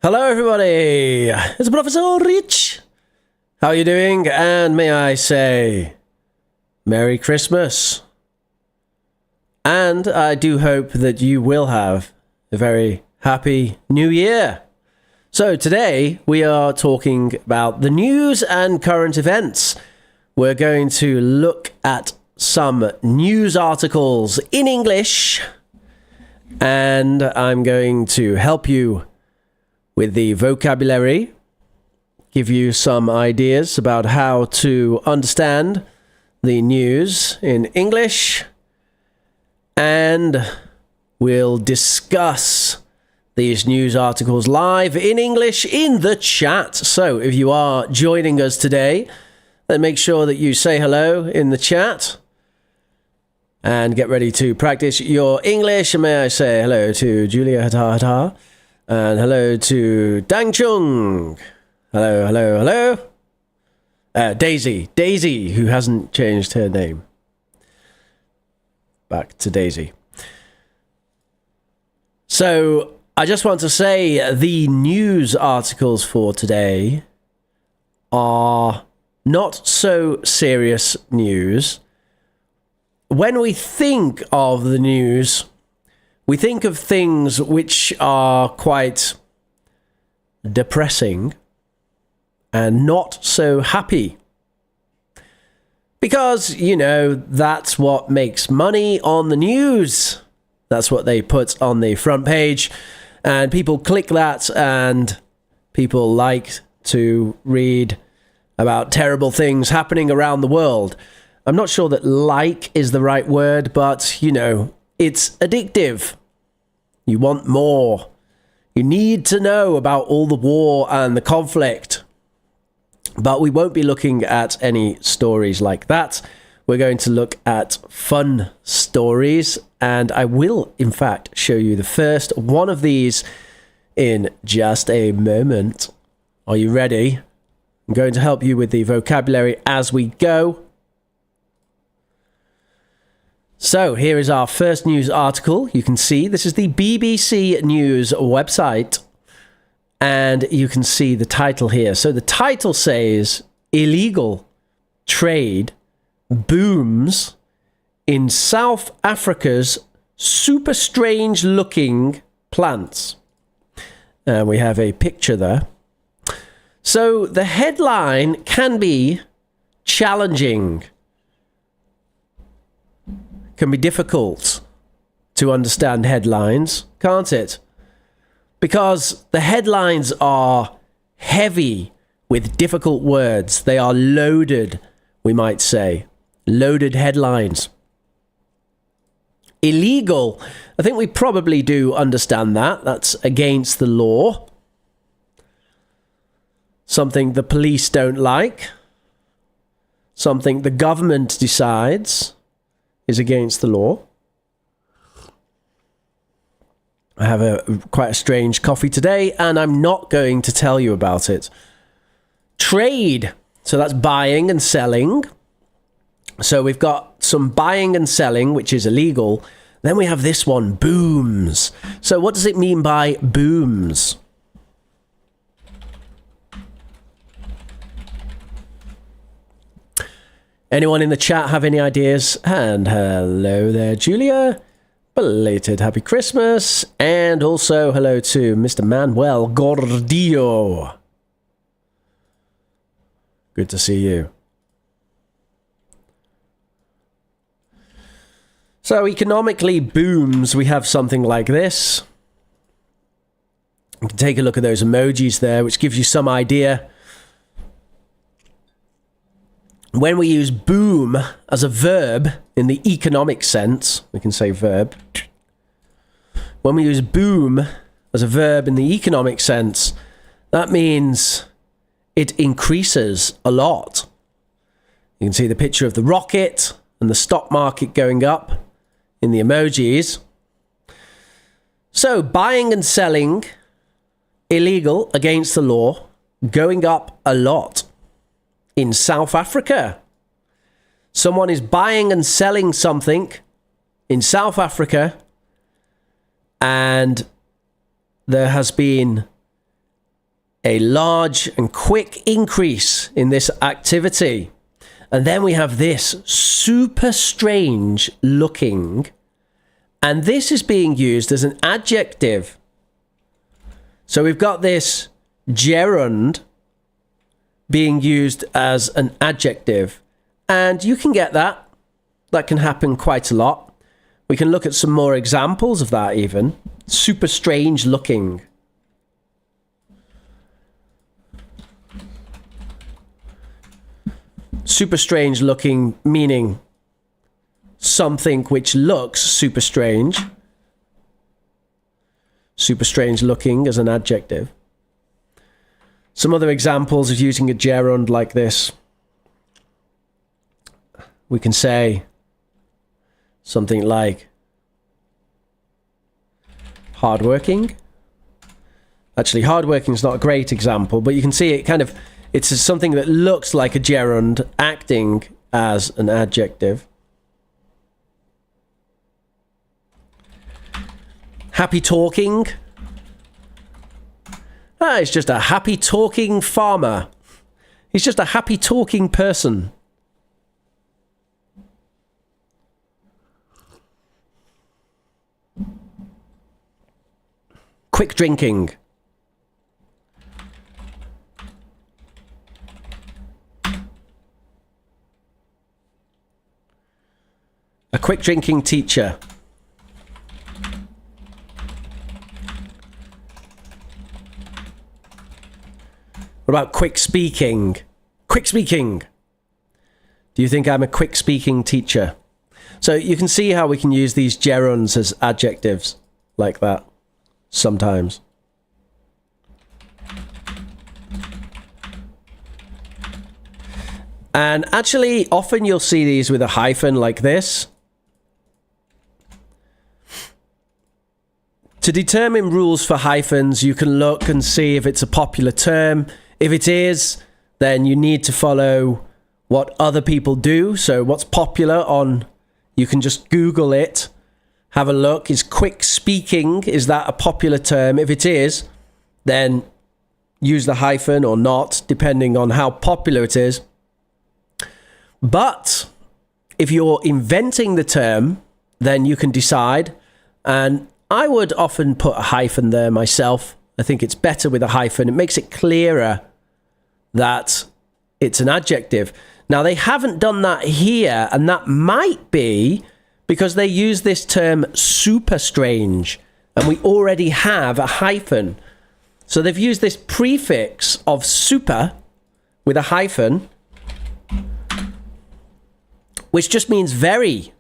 Hello, everybody. It's Professor Rich. How are you doing? And may I say, Merry Christmas. And I do hope that you will have a very happy New Year. So today we are talking about the news and current events. We're going to look at some news articles in English, and I'm going to help you with the vocabulary, give you some ideas about how to understand the news in English, and we'll discuss these news articles live in English in the chat. So if you are joining us today, then make sure that you say hello in the chat and get ready to practice your English. And may I say hello to Julia Hata Hata. And hello to Dang Chung. Hello, hello, hello. Daisy, who hasn't changed her name. Back to Daisy. So, I just want to say the news articles for today are not so serious news. When we think of the news, we think of things which are quite depressing and not so happy. Because, you know, that's what makes money on the news. That's what they put on the front page. And people click that, and people like to read about terrible things happening around the world. I'm not sure that like is the right word, but, you know, it's addictive. You want more. You need to know about all the war and the conflict. But we won't be looking at any stories like that. We're going to look at fun stories. And I will, in fact, show you the first one of these in just a moment. Are you ready? I'm going to help you with the vocabulary as we go. So here is our first news article. You can see this is the BBC News website, and you can see the title here. So the title says, illegal trade booms in South Africa's super strange looking plants. And we have a picture there. So the headline can be challenging. Can be difficult to understand headlines, can't it? Because the headlines are heavy with difficult words. They are loaded, we might say. Loaded headlines. Illegal. I think we probably do understand that. That's against the law. Something the police don't like. Something the government decides is against the law. I have quite a strange coffee today, and I'm not going to tell you about it. Trade. So that's buying and selling. So we've got some buying and selling, which is illegal. Then we have this one, booms. So what does it mean by booms? Anyone in the chat have any ideas? And hello there, Julia. Belated Happy Christmas. And also hello to Mr. Manuel Gordillo. Good to see you. So economically, booms, we have something like this. You can take a look at those emojis there, which gives you some idea. When we use boom as a verb in the economic sense, we can say verb. When we use boom as a verb in the economic sense, that means it increases a lot. You can see the picture of the rocket and the stock market going up in the emojis. So buying and selling, illegal, against the law, going up a lot. In South Africa, someone is buying and selling something in South Africa, and there has been a large and quick increase in this activity. And then we have this super strange looking, and this is being used as an adjective. So we've got this gerund being used as an adjective, and you can get that. That can happen quite a lot. We can look at some more examples of that even. Super strange looking. Super strange looking meaning something which looks super strange. Super strange looking as an adjective. Some other examples of using a gerund like this. We can say something like hardworking. Actually, hardworking is not a great example, but you can see it kind of, it's something that looks like a gerund acting as an adjective. Happy talking. It's just a happy talking farmer. He's just a happy talking person. Quick drinking. A quick drinking teacher. What about quick speaking? Quick speaking. Do you think I'm a quick speaking teacher? So you can see how we can use these gerunds as adjectives like that sometimes. And actually, often you'll see these with a hyphen like this. To determine rules for hyphens, you can look and see if it's a popular term. If it is, then you need to follow what other people do. So what's popular on, you can just Google it, have a look. Is quick speaking, is that a popular term? If it is, then use the hyphen or not, depending on how popular it is. But if you're inventing the term, then you can decide. And I would often put a hyphen there myself. I think it's better with a hyphen. It makes it clearer that it's an adjective. Now, they haven't done that here, and that might be because they use this term super strange, and we already have a hyphen. So they've used this prefix of super with a hyphen, which just means very.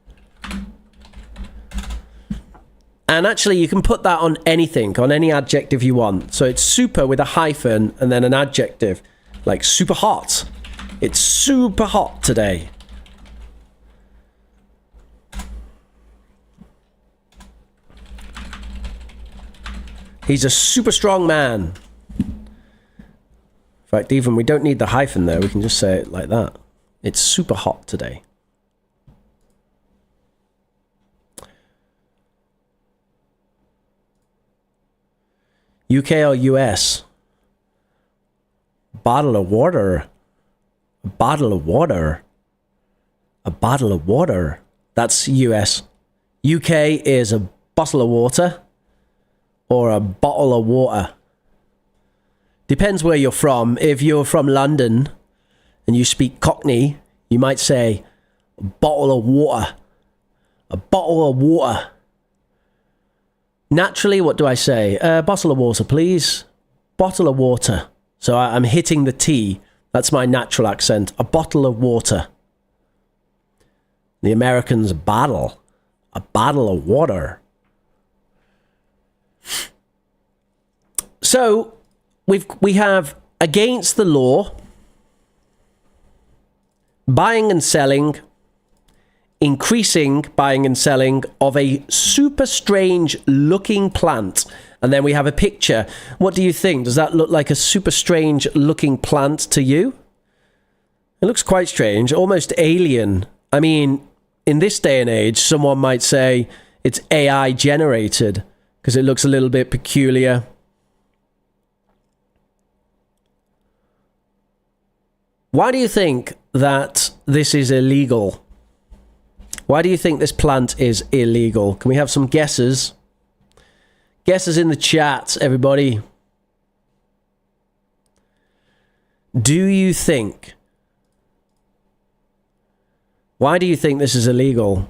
And actually, you can put that on anything, on any adjective you want. So it's super with a hyphen and then an adjective, like super hot. It's super hot today. He's a super strong man. In fact, even we don't need the hyphen there. We can just say it like that. It's super hot today. UK or US? Bottle of water. A bottle of water. A bottle of water. That's US. UK is a bottle of water or a bottle of water. Depends where you're from. If you're from London and you speak Cockney, you might say a bottle of water. A bottle of water. Naturally, what do I say? A bottle of water, please. Bottle of water. So I'm hitting the T. That's my natural accent. A bottle of water. The Americans, bottle. A bottle of water. So we have against the law, buying and selling, increasing buying and selling of a super strange looking plant. And then we have a picture. What do you think? Does that look like a super strange looking plant to you? It looks quite strange, almost alien. I mean, in this day and age, someone might say it's AI generated because it looks a little bit peculiar. Why do you think that this is illegal? Why do you think this plant is illegal? Can we have some guesses? Guesses in the chat, everybody. Do you think? Why do you think this is illegal?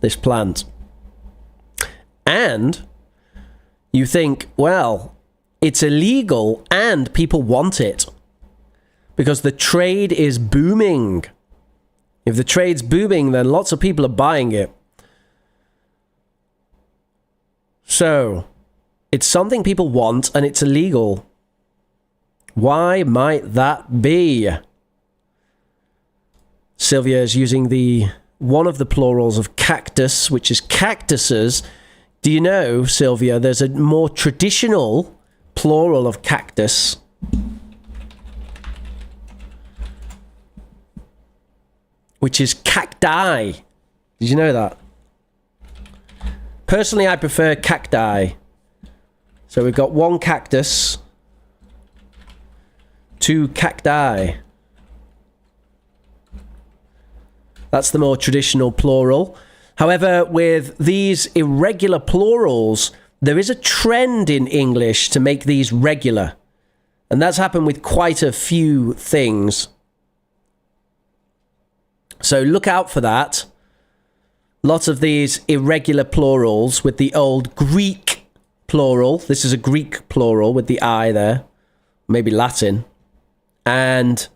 This plant? And you think, well, it's illegal and people want it because the trade is booming. If the trade's booming, then lots of people are buying it. So, it's something people want and it's illegal. Why might that be? Sylvia is using one of the plurals of cactus, which is cactuses. Do you know, Sylvia, there's a more traditional plural of cactus. Which is cacti. Did you know that? Personally, I prefer cacti. So we've got one cactus, two cacti. That's the more traditional plural. However, with these irregular plurals, there is a trend in English to make these regular. And that's happened with quite a few things. So look out for that. Lots of these irregular plurals with the old Greek plural. This is a Greek plural with the I there. Maybe Latin. And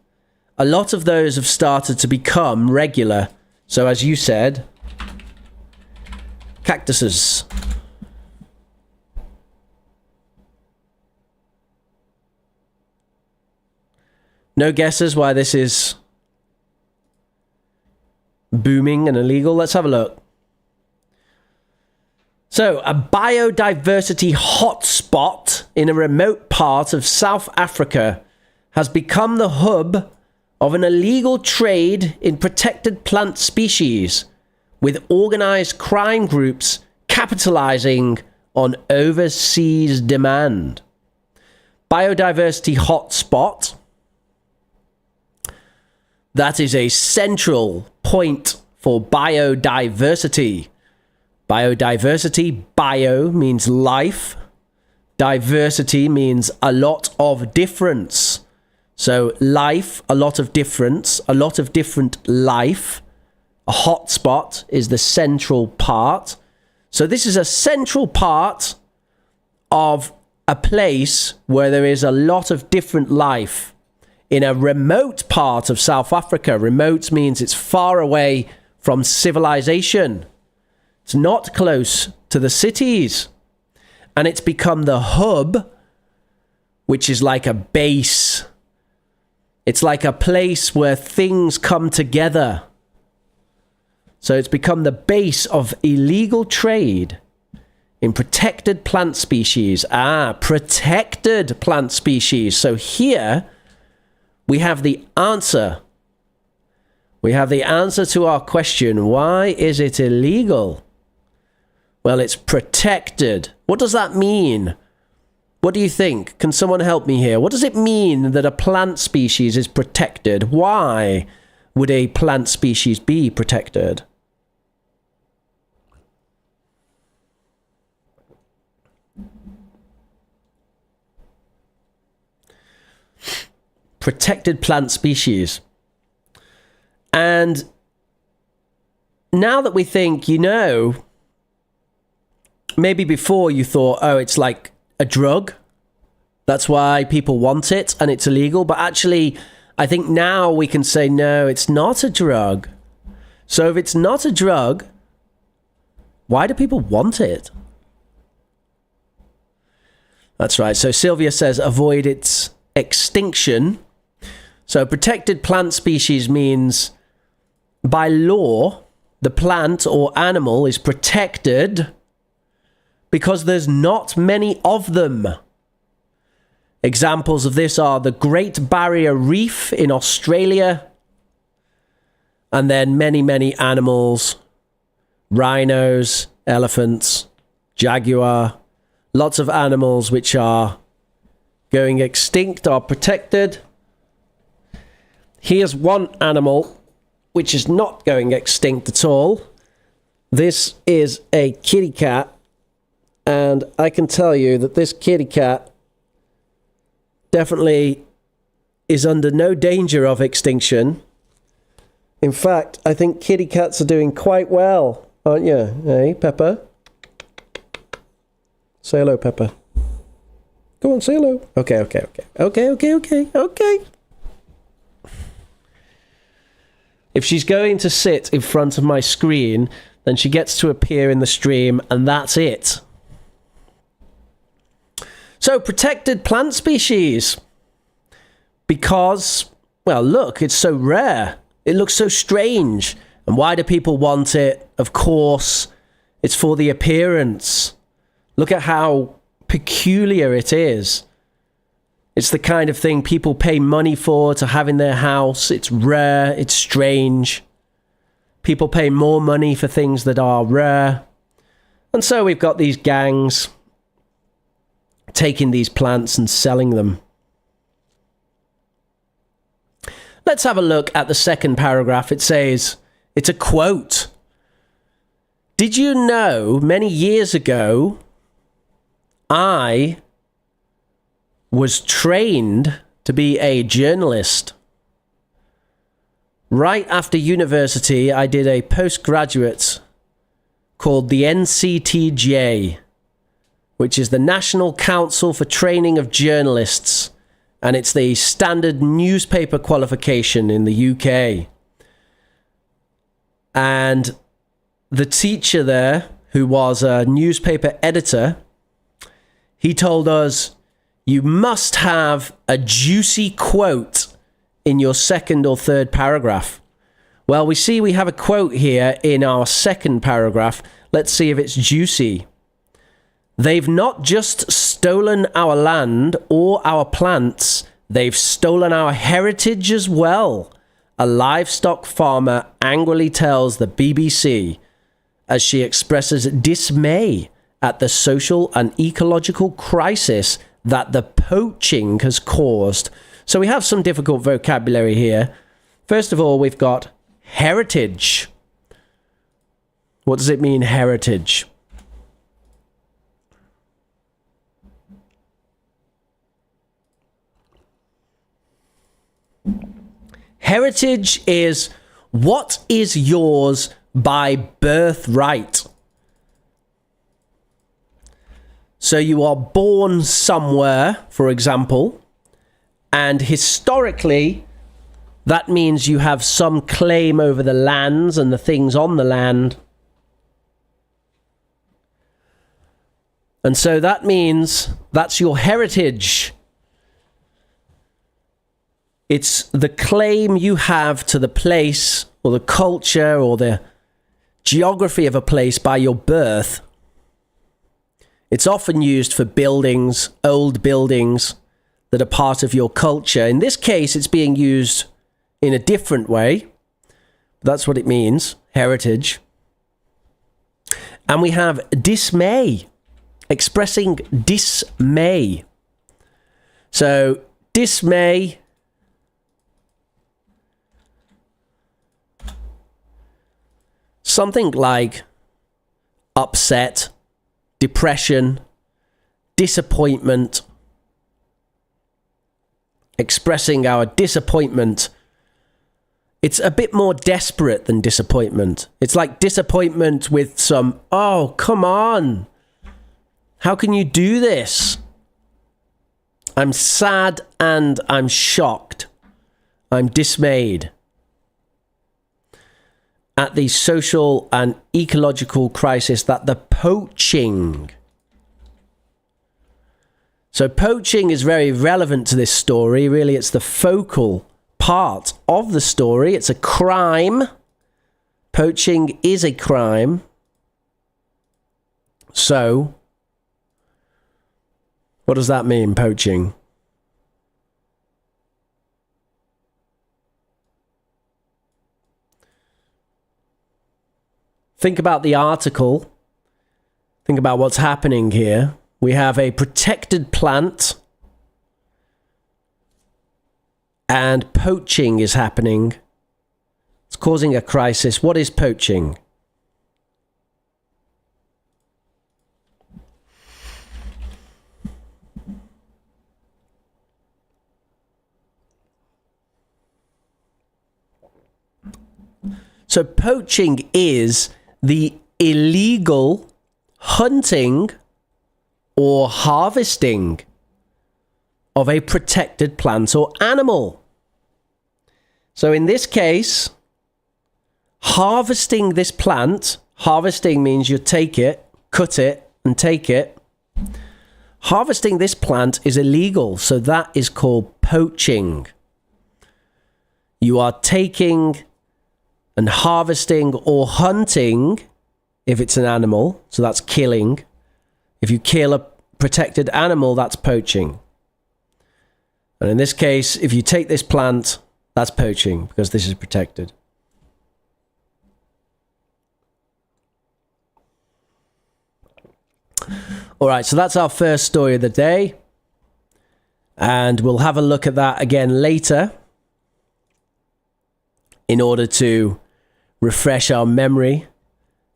a lot of those have started to become regular. So as you said, cactuses. No guesses why this is booming and illegal? Let's have a look. So, a biodiversity hotspot in a remote part of South Africa has become the hub of an illegal trade in protected plant species, with organized crime groups capitalizing on overseas demand. Biodiversity hotspot. That is a central point for biodiversity. Biodiversity, bio means life. Diversity means a lot of difference. So life, a lot of difference, a lot of different life. A hotspot is the central part. So this is a central part of a place where there is a lot of different life. In a remote part of South Africa, remote means it's far away from civilization. It's not close to the cities. And it's become the hub, which is like a base. It's like a place where things come together. So it's become the base of illegal trade in protected plant species. Protected plant species. So here we have the answer. We have the answer to our question. Why is it illegal? Well, it's protected. What does that mean? What do you think? Can someone help me here? What does it mean that a plant species is protected? Why would a plant species be protected? Protected plant species. And now that we think, maybe before you thought, oh, it's like a drug. That's why people want it and it's illegal. But actually, I think now we can say, no, it's not a drug. So if it's not a drug, why do people want it? That's right. So Sylvia says, avoid its extinction. So protected plant species means by law, the plant or animal is protected because there's not many of them. Examples of this are the Great Barrier Reef in Australia, and then many, many animals, rhinos, elephants, jaguar, lots of animals which are going extinct are protected. here's one animal which is not going extinct at all. This is a kitty cat, and I can tell you that this kitty cat definitely is under no danger of extinction. In fact, I think kitty cats are doing quite well, aren't you? Hey, Pepper? Say hello, Pepper. Go on, say hello. Okay. If she's going to sit in front of my screen, then she gets to appear in the stream, and that's it. So, protected plant species. Because, well, look, it's so rare. It looks so strange. And why do people want it? Of course, it's for the appearance. Look at how peculiar it is. It's the kind of thing people pay money for to have in their house. It's rare. It's strange. People pay more money for things that are rare. And so we've got these gangs taking these plants and selling them. Let's have a look at the second paragraph. It says, it's a quote. Did you know many years ago, I was trained to be a journalist. Right after university, I did a postgraduate called the NCTJ, which is the National Council for Training of Journalists, and it's the standard newspaper qualification in the UK. And the teacher there, who was a newspaper editor, he told us, you must have a juicy quote in your second or third paragraph. Well, we see we have a quote here in our second paragraph. Let's see if it's juicy. They've not just stolen our land or our plants, they've stolen our heritage as well. A livestock farmer angrily tells the BBC as she expresses dismay at the social and ecological crisis that the poaching has caused. So we have some difficult vocabulary here. First of all, we've got heritage. What does it mean, heritage? Heritage is what is yours by birthright. So you are born somewhere, for example, and historically, that means you have some claim over the lands and the things on the land. And so that means that's your heritage. It's the claim you have to the place or the culture or the geography of a place by your birth. It's often used for buildings, old buildings that are part of your culture. In this case, it's being used in a different way. That's what it means, heritage. And we have dismay, expressing dismay. So, dismay something like upset, depression, disappointment, expressing our disappointment. It's a bit more desperate than disappointment. It's like disappointment with some, oh, come on. How can you do this? I'm sad and I'm shocked. I'm dismayed at the social and ecological crisis that the poaching. So poaching is very relevant to this story. Really, it's the focal part of the story. It's a crime. Poaching is a crime. So, what does that mean, poaching? Think about the article. Think about what's happening here. We have a protected plant. and poaching is happening. It's causing a crisis. What is poaching? So poaching is the illegal hunting or harvesting of a protected plant or animal. So in this case, harvesting this plant, harvesting means you take it, cut it, and take it. Harvesting this plant is illegal, so that is called poaching. You are taking and harvesting or hunting, if it's an animal, so that's killing. If you kill a protected animal, that's poaching. And in this case, if you take this plant, that's poaching, because this is protected. All right, so that's our first story of the day. And we'll have a look at that again later in order to refresh our memory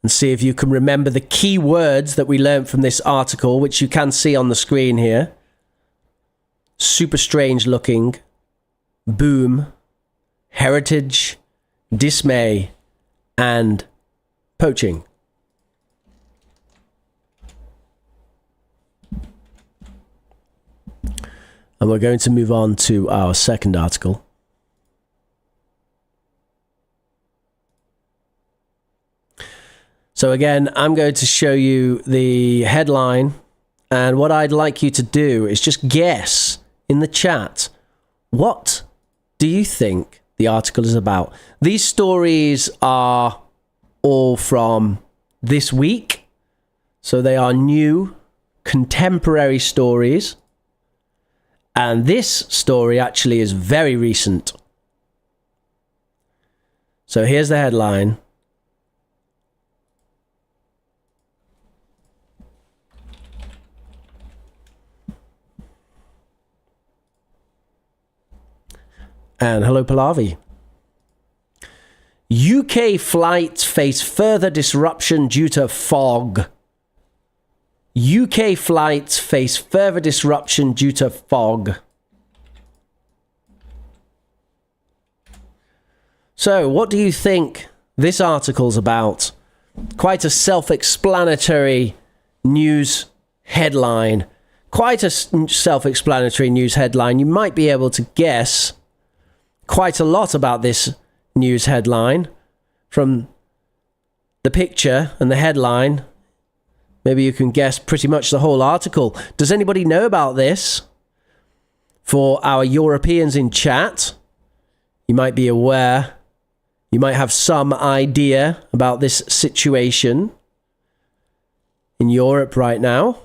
and see if you can remember the key words that we learned from this article, which you can see on the screen here. Super strange looking, boom, heritage, dismay, and poaching. And we're going to move on to our second article. So again, I'm going to show you the headline, and what I'd like you to do is just guess in the chat, what do you think the article is about? These stories are all from this week, so they are new, contemporary stories, and this story actually is very recent. So here's the headline. And hello, Pallavi. UK flights face further disruption due to fog. UK flights face further disruption due to fog. So, what do you think this article's about? Quite a self-explanatory news headline. Quite a self-explanatory news headline. You might be able to guess quite a lot about this news headline from the picture and the headline. Maybe you can guess pretty much the whole article. Does anybody know about this? For our Europeans in chat, you might be aware, you might have some idea about this situation in Europe right now.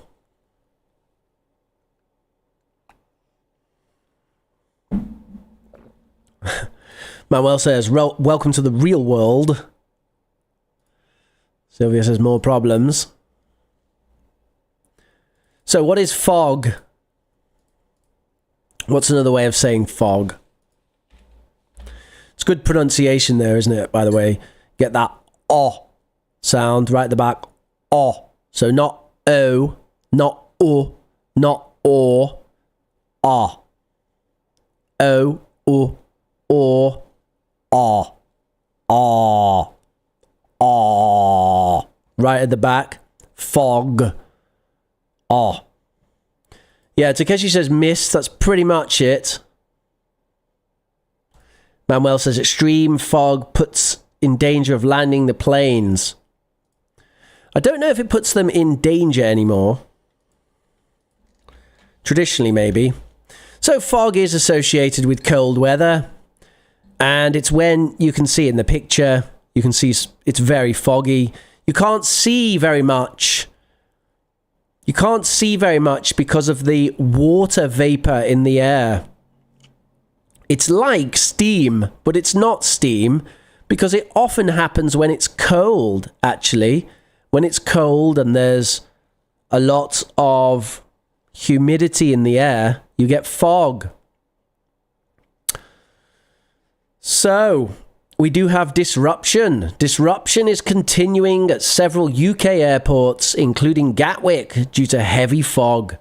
Manuel says, welcome to the real world. Sylvia says, more problems. So what is fog? What's another way of saying fog? It's good pronunciation there, isn't it, by the way? Get that O sound right at the back. O. So not O, not U, not O. O. O, U, O. Ah, ah, ah. Right at the back. Fog. Ah. Yeah, Takeshi says mist. That's pretty much it. Manuel says extreme fog puts in danger of landing the planes. I don't know if it puts them in danger anymore. Traditionally, maybe. So fog is associated with cold weather. And it's when you can see in the picture, you can see it's very foggy. You can't see very much. You can't see very much because of the water vapor in the air. It's like steam, but it's not steam because it often happens when it's cold, actually. When it's cold and there's a lot of humidity in the air, you get fog. So, we do have disruption. Disruption is continuing at several UK airports, including Gatwick, due to heavy fog.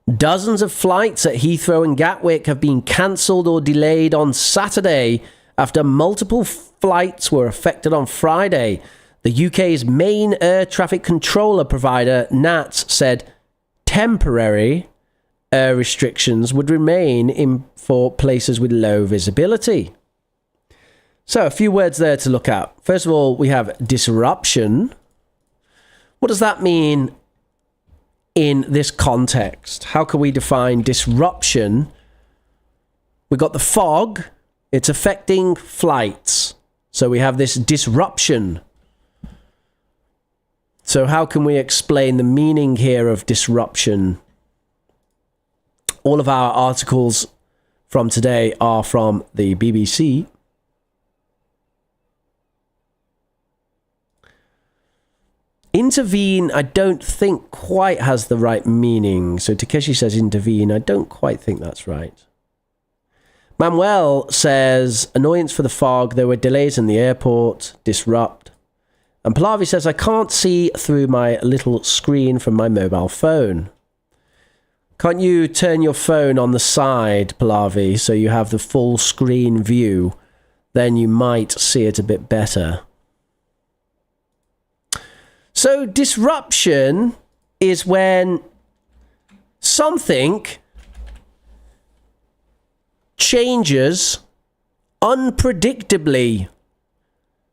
Dozens of flights at Heathrow and Gatwick have been cancelled or delayed on Saturday after multiple flights were affected on Friday. The UK's main air traffic controller provider, NATS, said temporary air restrictions would remain for places with low visibility. So, a few words there to look at. First of all, we have disruption. What does that mean in this context? How can we define disruption? We've got the fog. It's affecting flights. So we have this disruption. So how can we explain the meaning here of disruption? All of our articles from today are from the BBC. Intervene, I don't think quite has the right meaning. So Takeshi says intervene. I don't quite think that's right. Manuel says annoyance for the fog. There were delays in the airport. Disrupt. And Pallavi says I can't see through my little screen from my mobile phone. Can't you turn your phone on the side, Pallavi, so you have the full screen view? Then you might see it a bit better. So disruption is when something changes unpredictably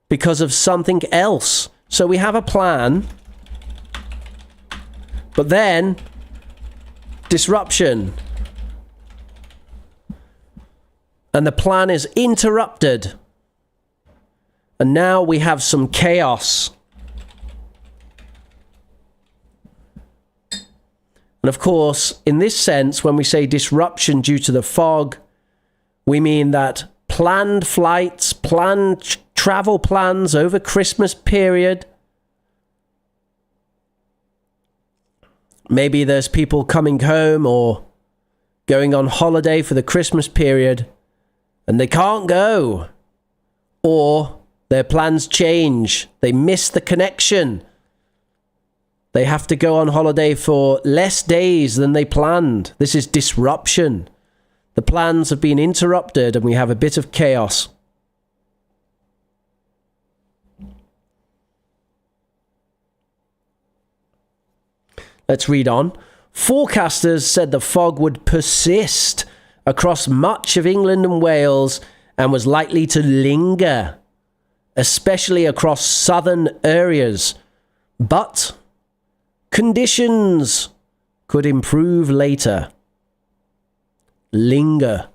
because of something else. So we have a plan, but then disruption. And the plan is interrupted. And now we have some chaos. And of course, in this sense, when we say disruption due to the fog, we mean that planned flights, planned travel plans over Christmas period. Maybe there's people coming home or going on holiday for the Christmas period and they can't go. Or their plans change. They miss the connection. They have to go on holiday for less days than they planned. This is disruption. The plans have been interrupted and we have a bit of chaos. Let's read on. Forecasters said the fog would persist across much of England and Wales and was likely to linger, especially across southern areas. But conditions could improve later. Linger.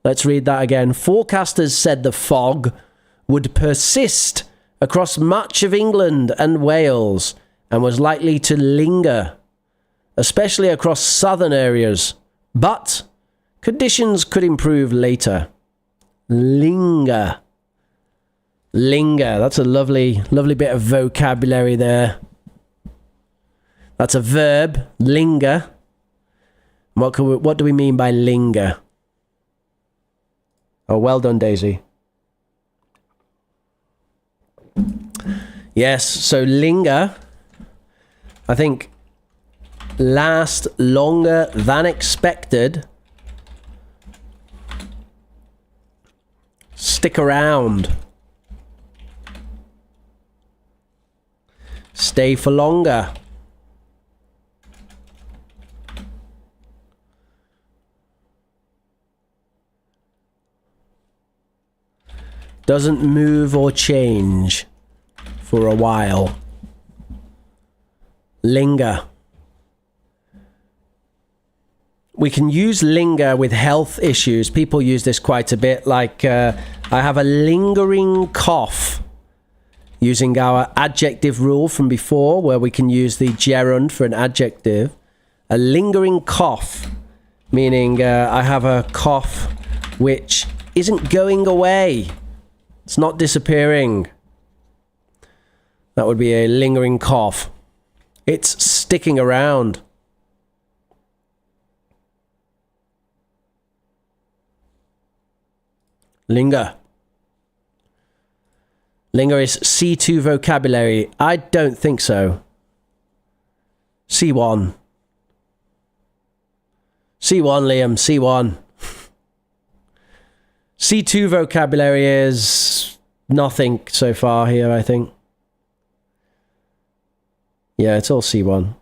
Let's read that again. Forecasters said the fog would persist across much of England and Wales and was likely to linger, especially across southern areas. But conditions could improve later. Linger. Linger. That's a lovely bit of vocabulary there. That's a verb, linger. What do we mean by linger? Oh, well done, Daisy. Yes, so linger, I think, last longer than expected. Stick around. Stay for longer. Doesn't move or change for a while. Linger. We can use linger with health issues. People use this quite a bit, like I have a lingering cough, using our adjective rule from before, where we can use the gerund for an adjective. A lingering cough, meaning I have a cough which isn't going away. It's not disappearing. That would be a lingering cough. It's sticking around. Linger. Linger is C2 vocabulary. I don't think so. C1. C1, Liam. C1. C2 vocabulary is nothing so far here, I think. Yeah, it's all C1.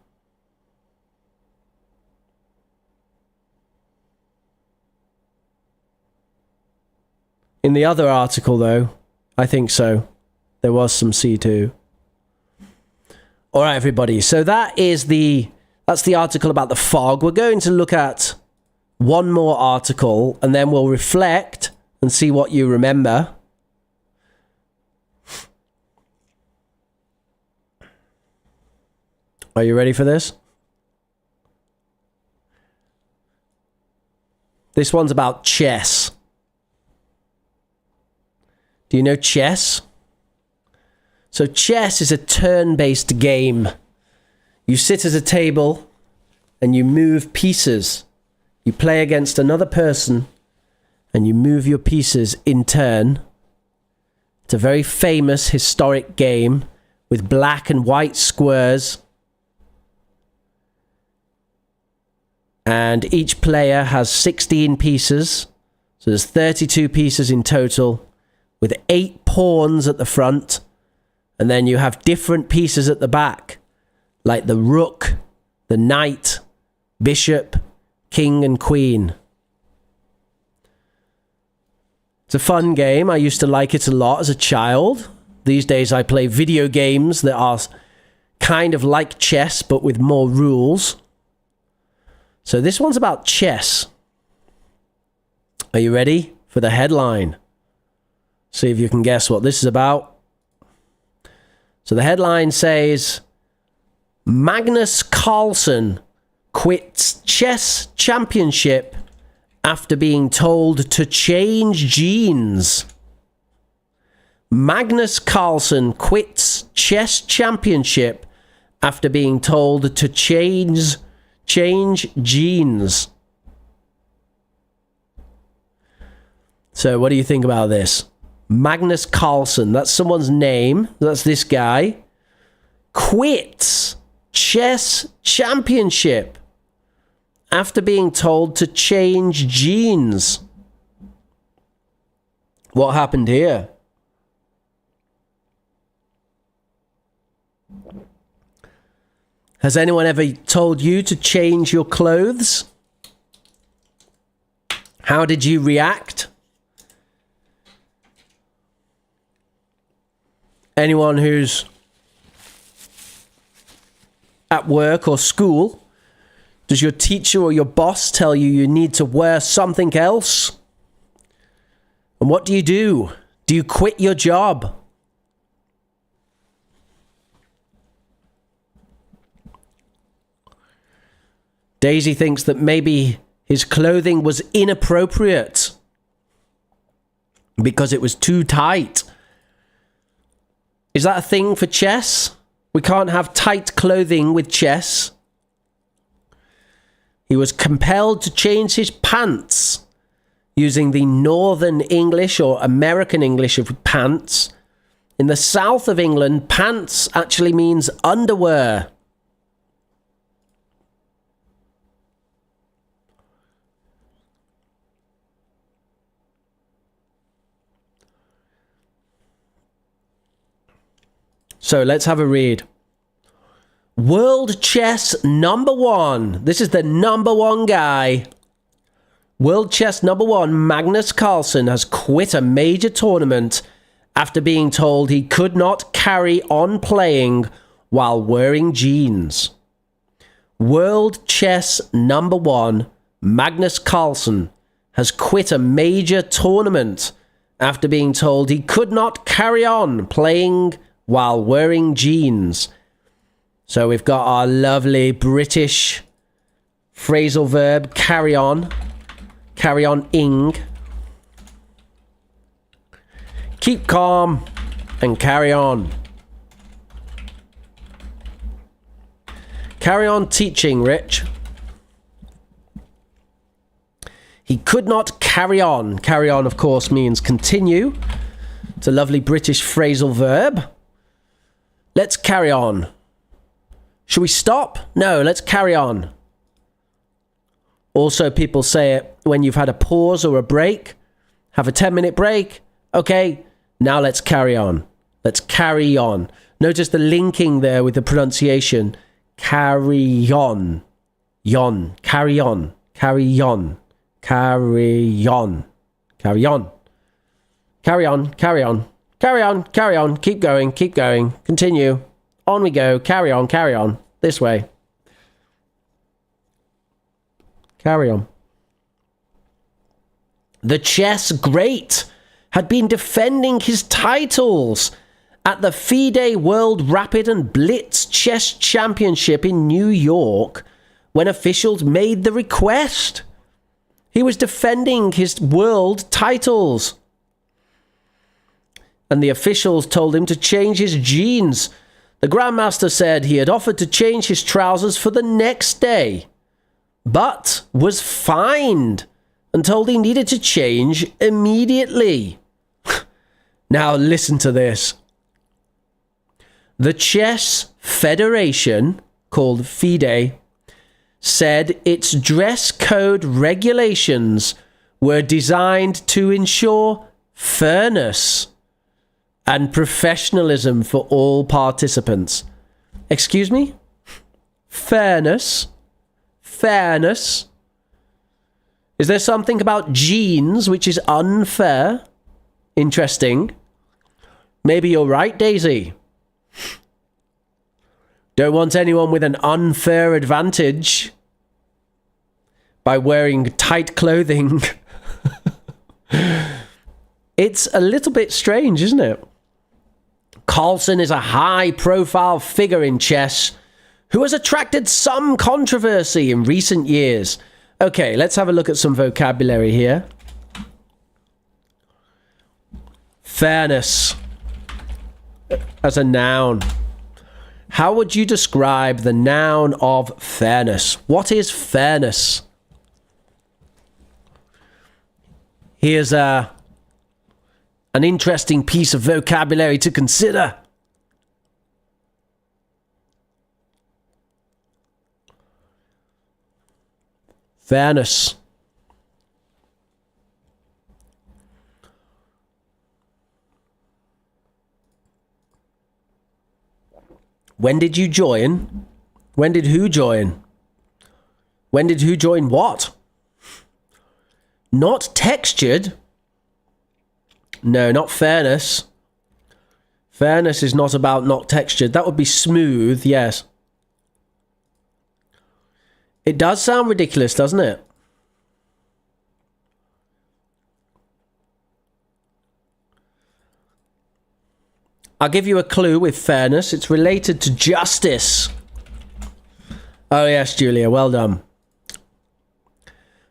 In the other article, though, I think so. There was some C2. All right, everybody. So that's the article about the fog. We're going to look at one more article, and then we'll reflect and see what you remember. Are you ready for this? This one's about chess. Do you know chess? So chess is a turn-based game. You sit at a table and you move pieces. You play against another person and you move your pieces in turn. It's a very famous historic game with black and white squares. And each player has 16 pieces. So there's 32 pieces in total, with 8 pawns at the front, and then you have different pieces at the back, like the rook, the knight, bishop, king, and queen. It's a fun game. I used to like it a lot as a child. These days I play video games that are kind of like chess, but with more rules. So this one's about chess. Are you ready for the headline? See if you can guess what this is about. So the headline says, Magnus Carlsen quits chess championship after being told to change genes. Magnus Carlsen quits chess championship after being told to change genes. So what do you think about this? Magnus Carlsen, that's someone's name. That's this guy. Quits chess championship after being told to change genes. What happened here? Has anyone ever told you to change your clothes? How did you react? Anyone who's at work or school, does your teacher or your boss tell you you need to wear something else? And what do? Do you quit your job? Daisy thinks that maybe his clothing was inappropriate because it was too tight. Is that a thing for chess? We can't have tight clothing with chess. He was compelled to change his pants using the Northern English or American English of pants. In the south of England, pants actually means underwear. So let's have a read. World chess number 1. This is the number 1 guy. World chess number 1, Magnus Carlsen, has quit a major tournament after being told he could not carry on playing while wearing jeans. World chess number 1, Magnus Carlsen, has quit a major tournament after being told he could not carry on playing while wearing jeans. So we've got our lovely British phrasal verb, carry on ing. Keep calm and carry on. Carry on teaching, Rich. He could not carry on. Carry on, of course, means continue. It's a lovely British phrasal verb. Let's carry on. Should we stop? No, let's carry on. Also, people say it when you've had a pause or a break. Have a 10-minute break. Okay, now let's carry on. Let's carry on. Notice the linking there with the pronunciation. Carry on. Yon. Carry on. Carry on. Carry on. Carry on. Carry on. Carry on. Carry on. Carry on. Keep going. Keep going. Continue. On we go. Carry on. Carry on. This way. Carry on. The chess great had been defending his titles at the FIDE World Rapid and Blitz Chess Championship in New York when officials made the request. He was defending his world titles. And the officials told him to change his jeans. The Grandmaster said he had offered to change his trousers for the next day, but was fined and told he needed to change immediately. Now listen to this. The Chess Federation, called FIDE, said its dress code regulations were designed to ensure fairness and professionalism for all participants. Excuse me? Fairness? Fairness? Is there something about jeans which is unfair? Interesting. Maybe you're right, Daisy. Don't want anyone with an unfair advantage by wearing tight clothing. It's a little bit strange, isn't it? Carlsen is a high-profile figure in chess who has attracted some controversy in recent years. Okay, let's have a look at some vocabulary here. Fairness as a noun. How would you describe the noun of fairness? What is fairness? Here's an interesting piece of vocabulary to consider. Fairness. When did you join? When did who join? When did who join what? Not textured. No, not fairness. Fairness is not about not textured. That would be smooth, yes. It does sound ridiculous, doesn't it? I'll give you a clue with fairness. It's related to justice. Oh yes, Julia, well done.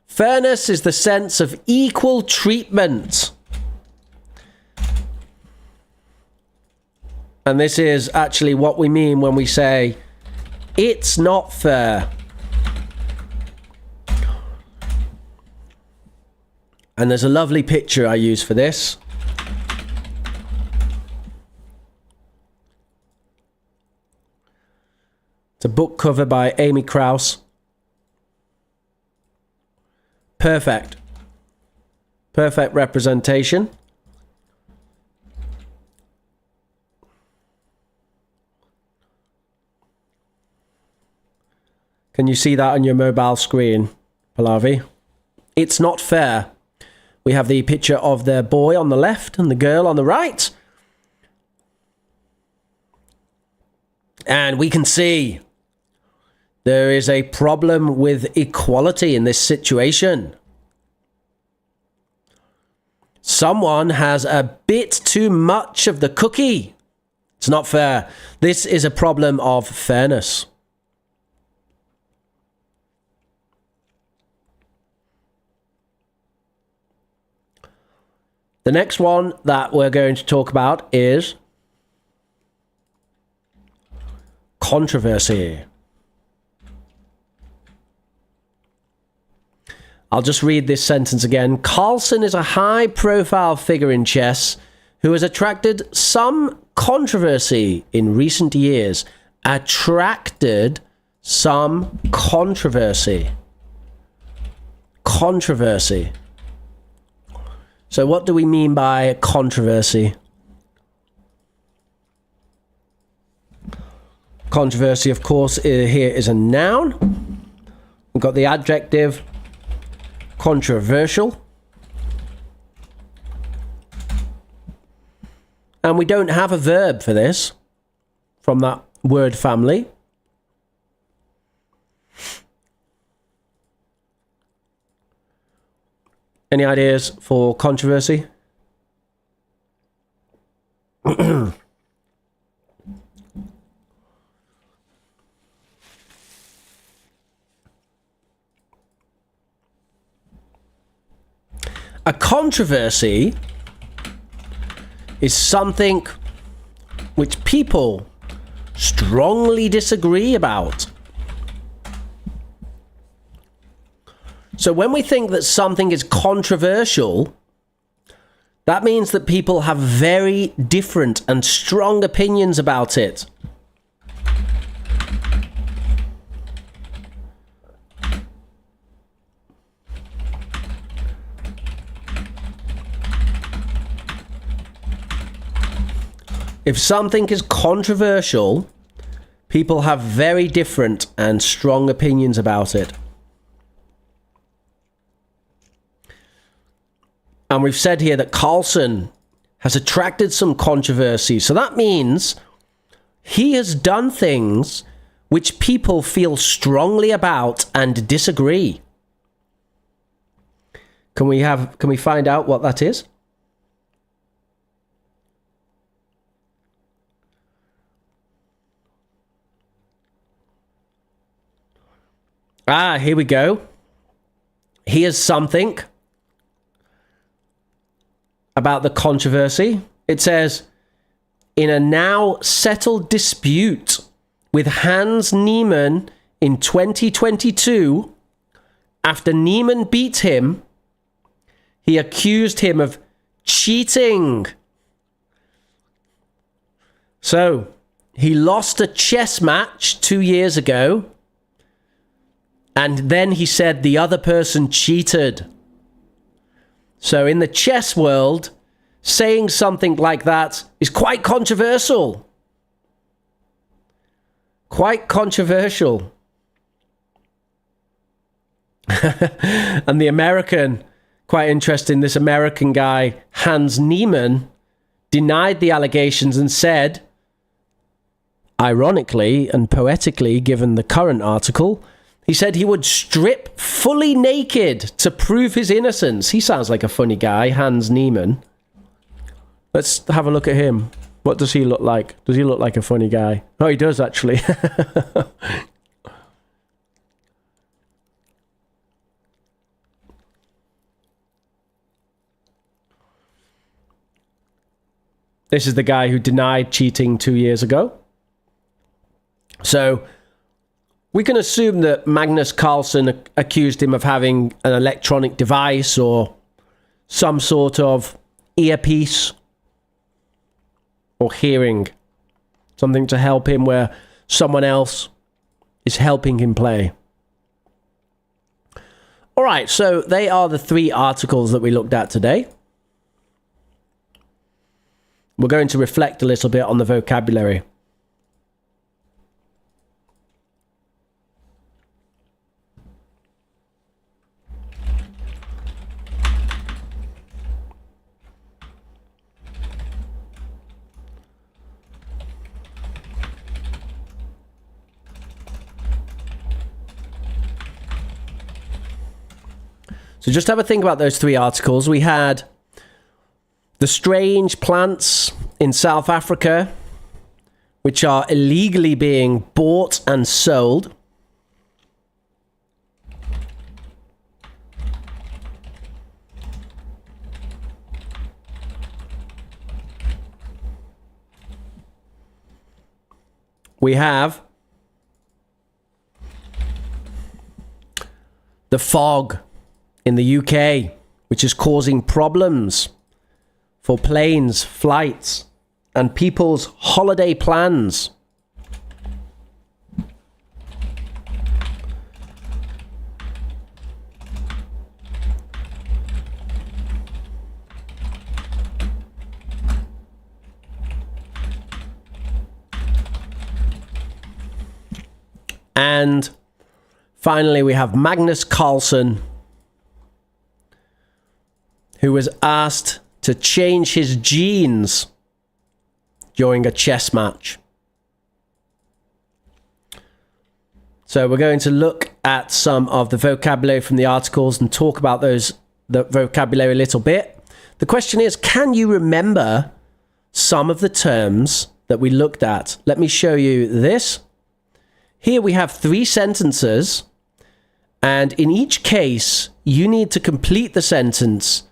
Fairness is the sense of equal treatment. And this is actually what we mean when we say, it's not fair. And there's a lovely picture I use for this. It's a book cover by Amy Krauss. Perfect. Perfect representation. Can you see that on your mobile screen, Pallavi? It's not fair. We have the picture of the boy on the left and the girl on the right. And we can see there is a problem with equality in this situation. Someone has a bit too much of the cookie. It's not fair. This is a problem of fairness. The next one that we're going to talk about is controversy. I'll just read this sentence again. Carlsen is a high-profile figure in chess who has attracted some controversy in recent years. Attracted some controversy. Controversy. So what do we mean by controversy? Controversy, of course, here is a noun. We've got the adjective controversial. And we don't have a verb for this from that word family. Any ideas for controversy? A controversy is something which people strongly disagree about. So when we think that something is controversial, that means that people have very different and strong opinions about it. If something is controversial, people have very different and strong opinions about it. And we've said here that Carlsen has attracted some controversy. So that means he has done things which people feel strongly about and disagree. Can we find out what that is? Here we go. Here's something about the controversy. It says, in a now settled dispute with Hans Niemann in 2022, after Niemann beat him, he accused him of cheating. So, he lost a chess match 2 years ago, and then he said the other person cheated. So in the chess world, saying something like that is quite controversial. Quite controversial. And the American, quite interesting, this American guy, Hans Niemann, denied the allegations and said, ironically and poetically, given the current article, he said he would strip fully naked to prove his innocence. He sounds like a funny guy, Hans Niemann. Let's have a look at him. What does he look like? Does he look like a funny guy? Oh, he does, actually. This is the guy who denied cheating 2 years ago. So we can assume that Magnus Carlsen accused him of having an electronic device or some sort of earpiece or hearing, something to help him where someone else is helping him play. All right, so they are the 3 articles that we looked at today. We're going to reflect a little bit on the vocabulary. So just have a think about those 3 articles. We had the strange plants in South Africa, which are illegally being bought and sold. We have the fog in the UK, which is causing problems for planes, flights, and people's holiday plans. And finally, we have Magnus Carlsen, who was asked to change his jeans during a chess match. So we're going to look at some of the vocabulary from the articles and talk about the vocabulary a little bit. The question is, can you remember some of the terms that we looked at? Let me show you this. Here we have 3 sentences, and in each case, you need to complete the sentence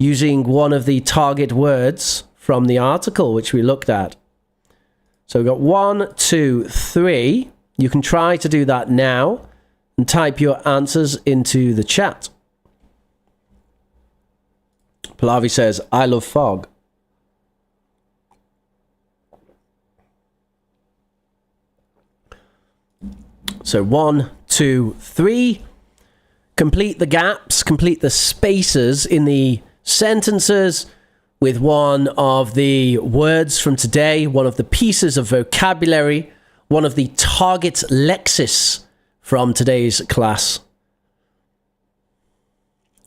using one of the target words from the article which we looked at. So we've got 1, 2, 3. You can try to do that now and type your answers into the chat. Pallavi says, I love fog. So 1, 2, 3. Complete the gaps, complete the spaces in the sentences with one of the words from today, one of the pieces of vocabulary, one of the target lexis from today's class.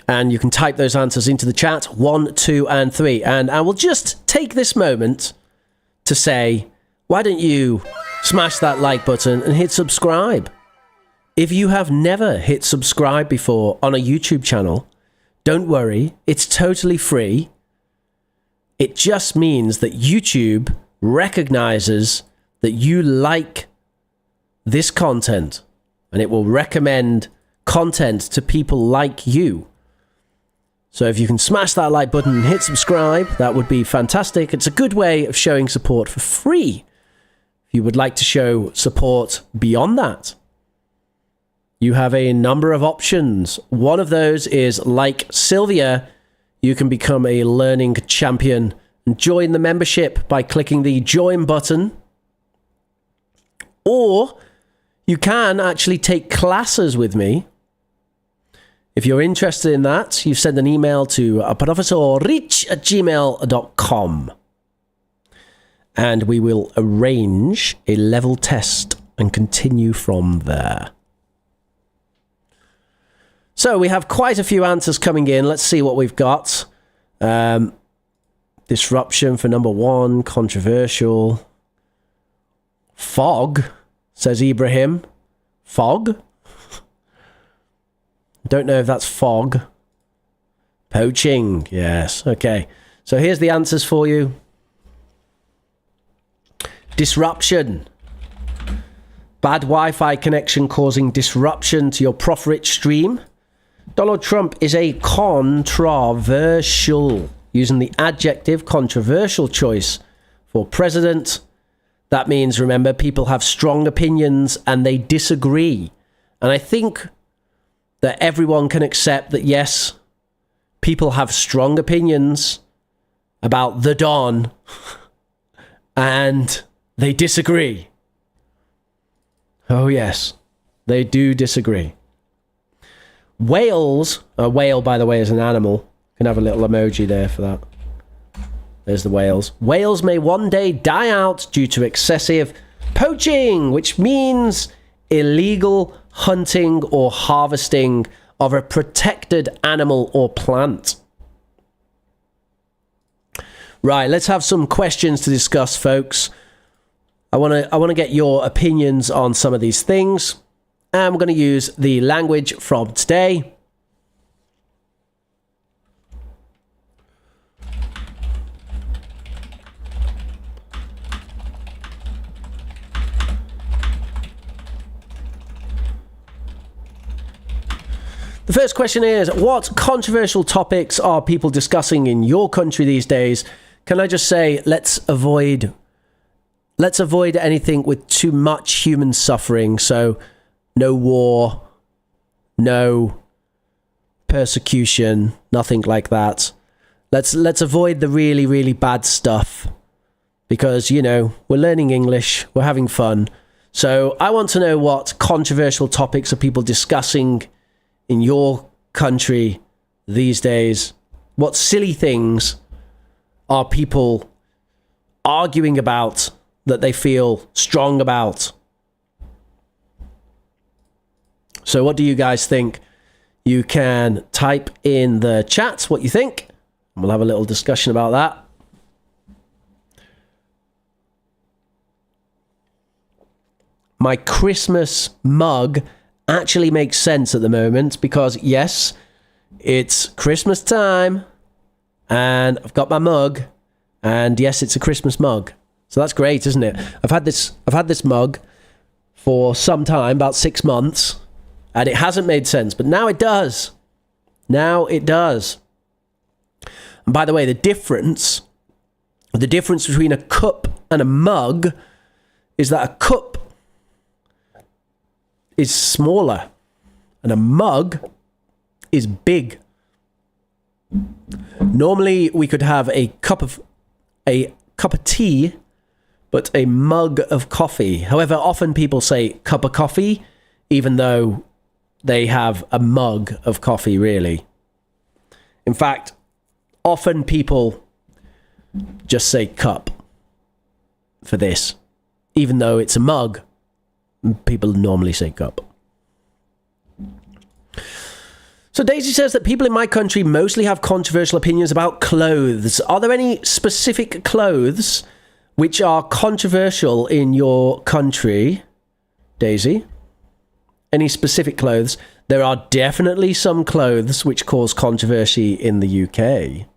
And you can type those answers into the chat, 1, 2, and 3. And I will just take this moment to say, why don't you smash that like button and hit subscribe? If you have never hit subscribe before on a YouTube channel, don't worry, it's totally free. It just means that YouTube recognizes that you like this content and it will recommend content to people like you. So if you can smash that like button and hit subscribe, that would be fantastic. It's a good way of showing support for free. If you would like to show support beyond that, you have a number of options. One of those is, like Sylvia, you can become a learning champion and join the membership by clicking the join button. Or you can actually take classes with me. If you're interested in that, you send an email to professorrich@gmail.com. And we will arrange a level test and continue from there. So we have quite a few answers coming in. Let's see what we've got. Disruption for number 1. Controversial. Fog, says Ibrahim. Fog? Don't know if that's fog. Poaching. Yes. Okay. So here's the answers for you. Disruption. Bad Wi-Fi connection causing disruption to your Prof Rich stream. Donald Trump is a controversial, using the adjective controversial choice for president. That means, remember, people have strong opinions and they disagree. And I think that everyone can accept that, yes, people have strong opinions about the Don and they disagree. Oh, yes, they do disagree. Whales, a whale, by the way, is an animal. You can have a little emoji there for that. There's the whales. Whales may one day die out due to excessive poaching, which means illegal hunting or harvesting of a protected animal or plant. Right, let's have some questions to discuss, folks. I want to get your opinions on some of these things. I'm going to use the language from today. The first question is, what controversial topics are people discussing in your country these days? Can I just say, let's avoid anything with too much human suffering. So no war, no persecution, nothing like that. Let's avoid the really, really bad stuff because, you know, we're learning English, we're having fun. So I want to know what controversial topics are people discussing in your country these days. What silly things are people arguing about that they feel strong about? So what do you guys think? You can type in the chat what you think. We'll have a little discussion about that. My Christmas mug actually makes sense at the moment because, yes, it's Christmas time and I've got my mug and, yes, it's a Christmas mug. So that's great, isn't it? I've had this mug for some time, about 6 months, and it hasn't made sense, but now it does. Now it does. And by the way, the difference between a cup and a mug is that a cup is smaller and a mug is big. Normally we could have a cup of tea, but a mug of coffee. However, often people say cup of coffee, even though they have a mug of coffee, really. In fact, often people just say cup for this. Even though it's a mug, people normally say cup. So Daisy says that people in my country mostly have controversial opinions about clothes. Are there any specific clothes which are controversial in your country, Daisy? Any specific clothes? There are definitely some clothes which cause controversy in the UK.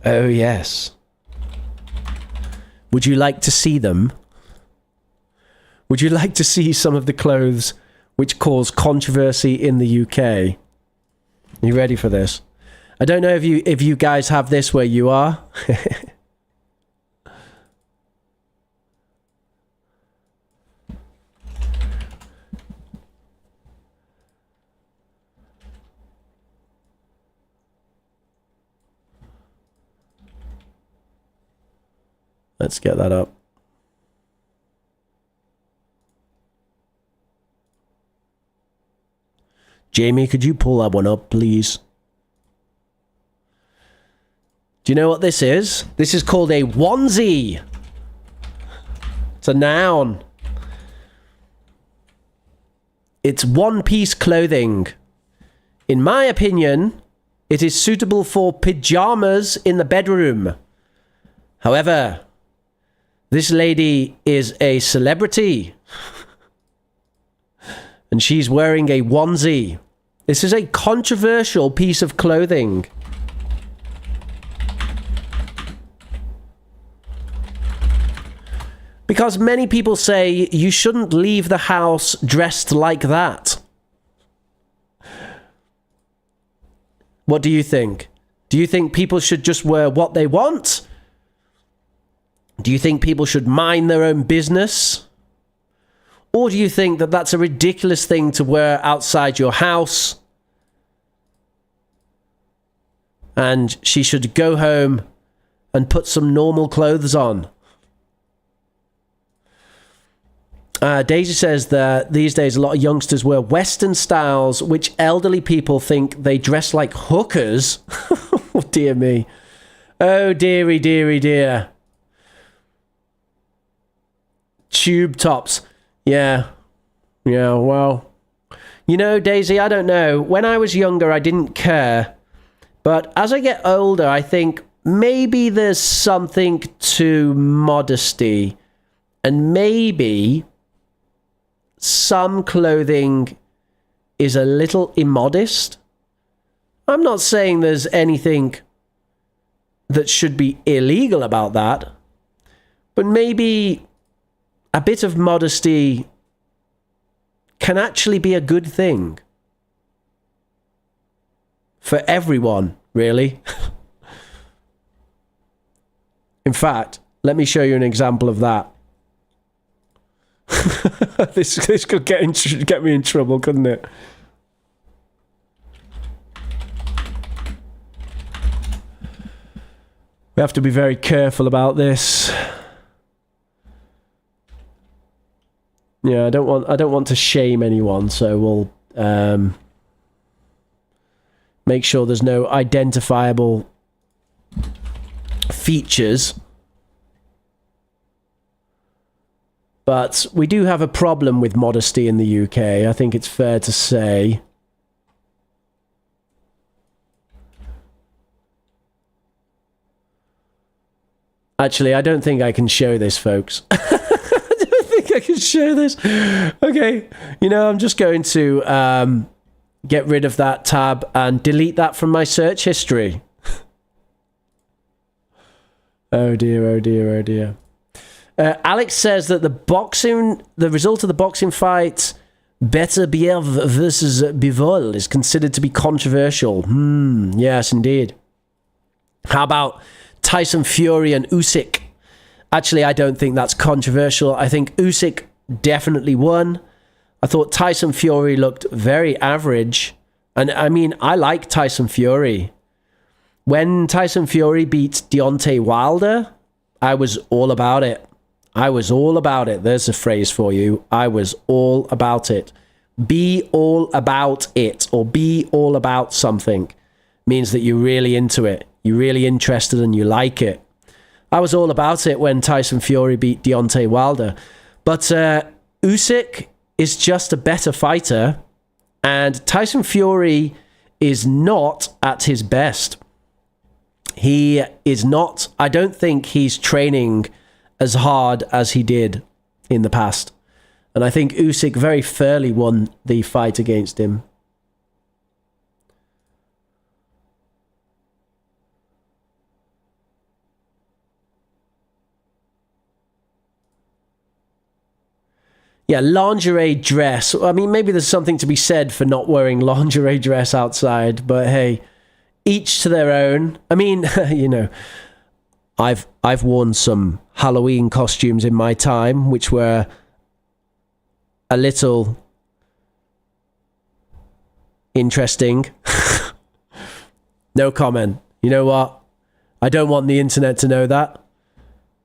Oh, yes. Would you like to see them? Would you like to see some of the clothes which cause controversy in the UK? Are you ready for this? I don't know if you guys have this where you are. Let's get that up. Jamie, could you pull that one up, please? Do you know what this is? This is called a onesie. It's a noun. It's one-piece clothing. In my opinion, it is suitable for pajamas in the bedroom. However, this lady is a celebrity. And she's wearing a onesie. This is a controversial piece of clothing. Because many people say you shouldn't leave the house dressed like that. What do you think? Do you think people should just wear what they want? Do you think people should mind their own business? Or do you think that that's a ridiculous thing to wear outside your house? And she should go home and put some normal clothes on. Daisy says that these days a lot of youngsters wear Western styles, which elderly people think they dress like hookers. Oh, dear me. Oh, dearie, dearie, dear. Tube tops. Yeah, well, you know, Daisy, I don't know. When I was younger, I didn't care. But as I get older, I think maybe there's something to modesty. And maybe some clothing is a little immodest. I'm not saying there's anything that should be illegal about that. But maybe a bit of modesty can actually be a good thing. For everyone, really. In fact, let me show you an example of that. This could get me in trouble, couldn't it? We have to be very careful about this. Yeah, I don't want to shame anyone, so we'll make sure there's no identifiable features. But we do have a problem with modesty in the UK, I think it's fair to say. Actually, I don't think I can show this, folks. I don't think I can show this. Okay, you know, I'm just going to get rid of that tab and delete that from my search history. Oh dear, oh dear, oh dear. Alex says that the result of the boxing fight, Beterbiev versus Bivol, is considered to be controversial. Yes, indeed. How about Tyson Fury and Usyk? Actually, I don't think that's controversial. I think Usyk definitely won. I thought Tyson Fury looked very average. And I mean, I like Tyson Fury. When Tyson Fury beat Deontay Wilder, I was all about it. I was all about it. There's a phrase for you. I was all about it. Be all about it, or be all about something, means that you're really into it. You're really interested and you like it. I was all about it when Tyson Fury beat Deontay Wilder. But Usyk is just a better fighter, and Tyson Fury is not at his best. He is not, I don't think he's training as hard as he did in the past. And I think Usyk very fairly won the fight against him. Yeah, lingerie dress. I mean, maybe there's something to be said for not wearing lingerie dress outside, but hey, each to their own. I mean, you know, I've worn some Halloween costumes in my time, which were a little interesting. No comment. You know what? I don't want the internet to know that.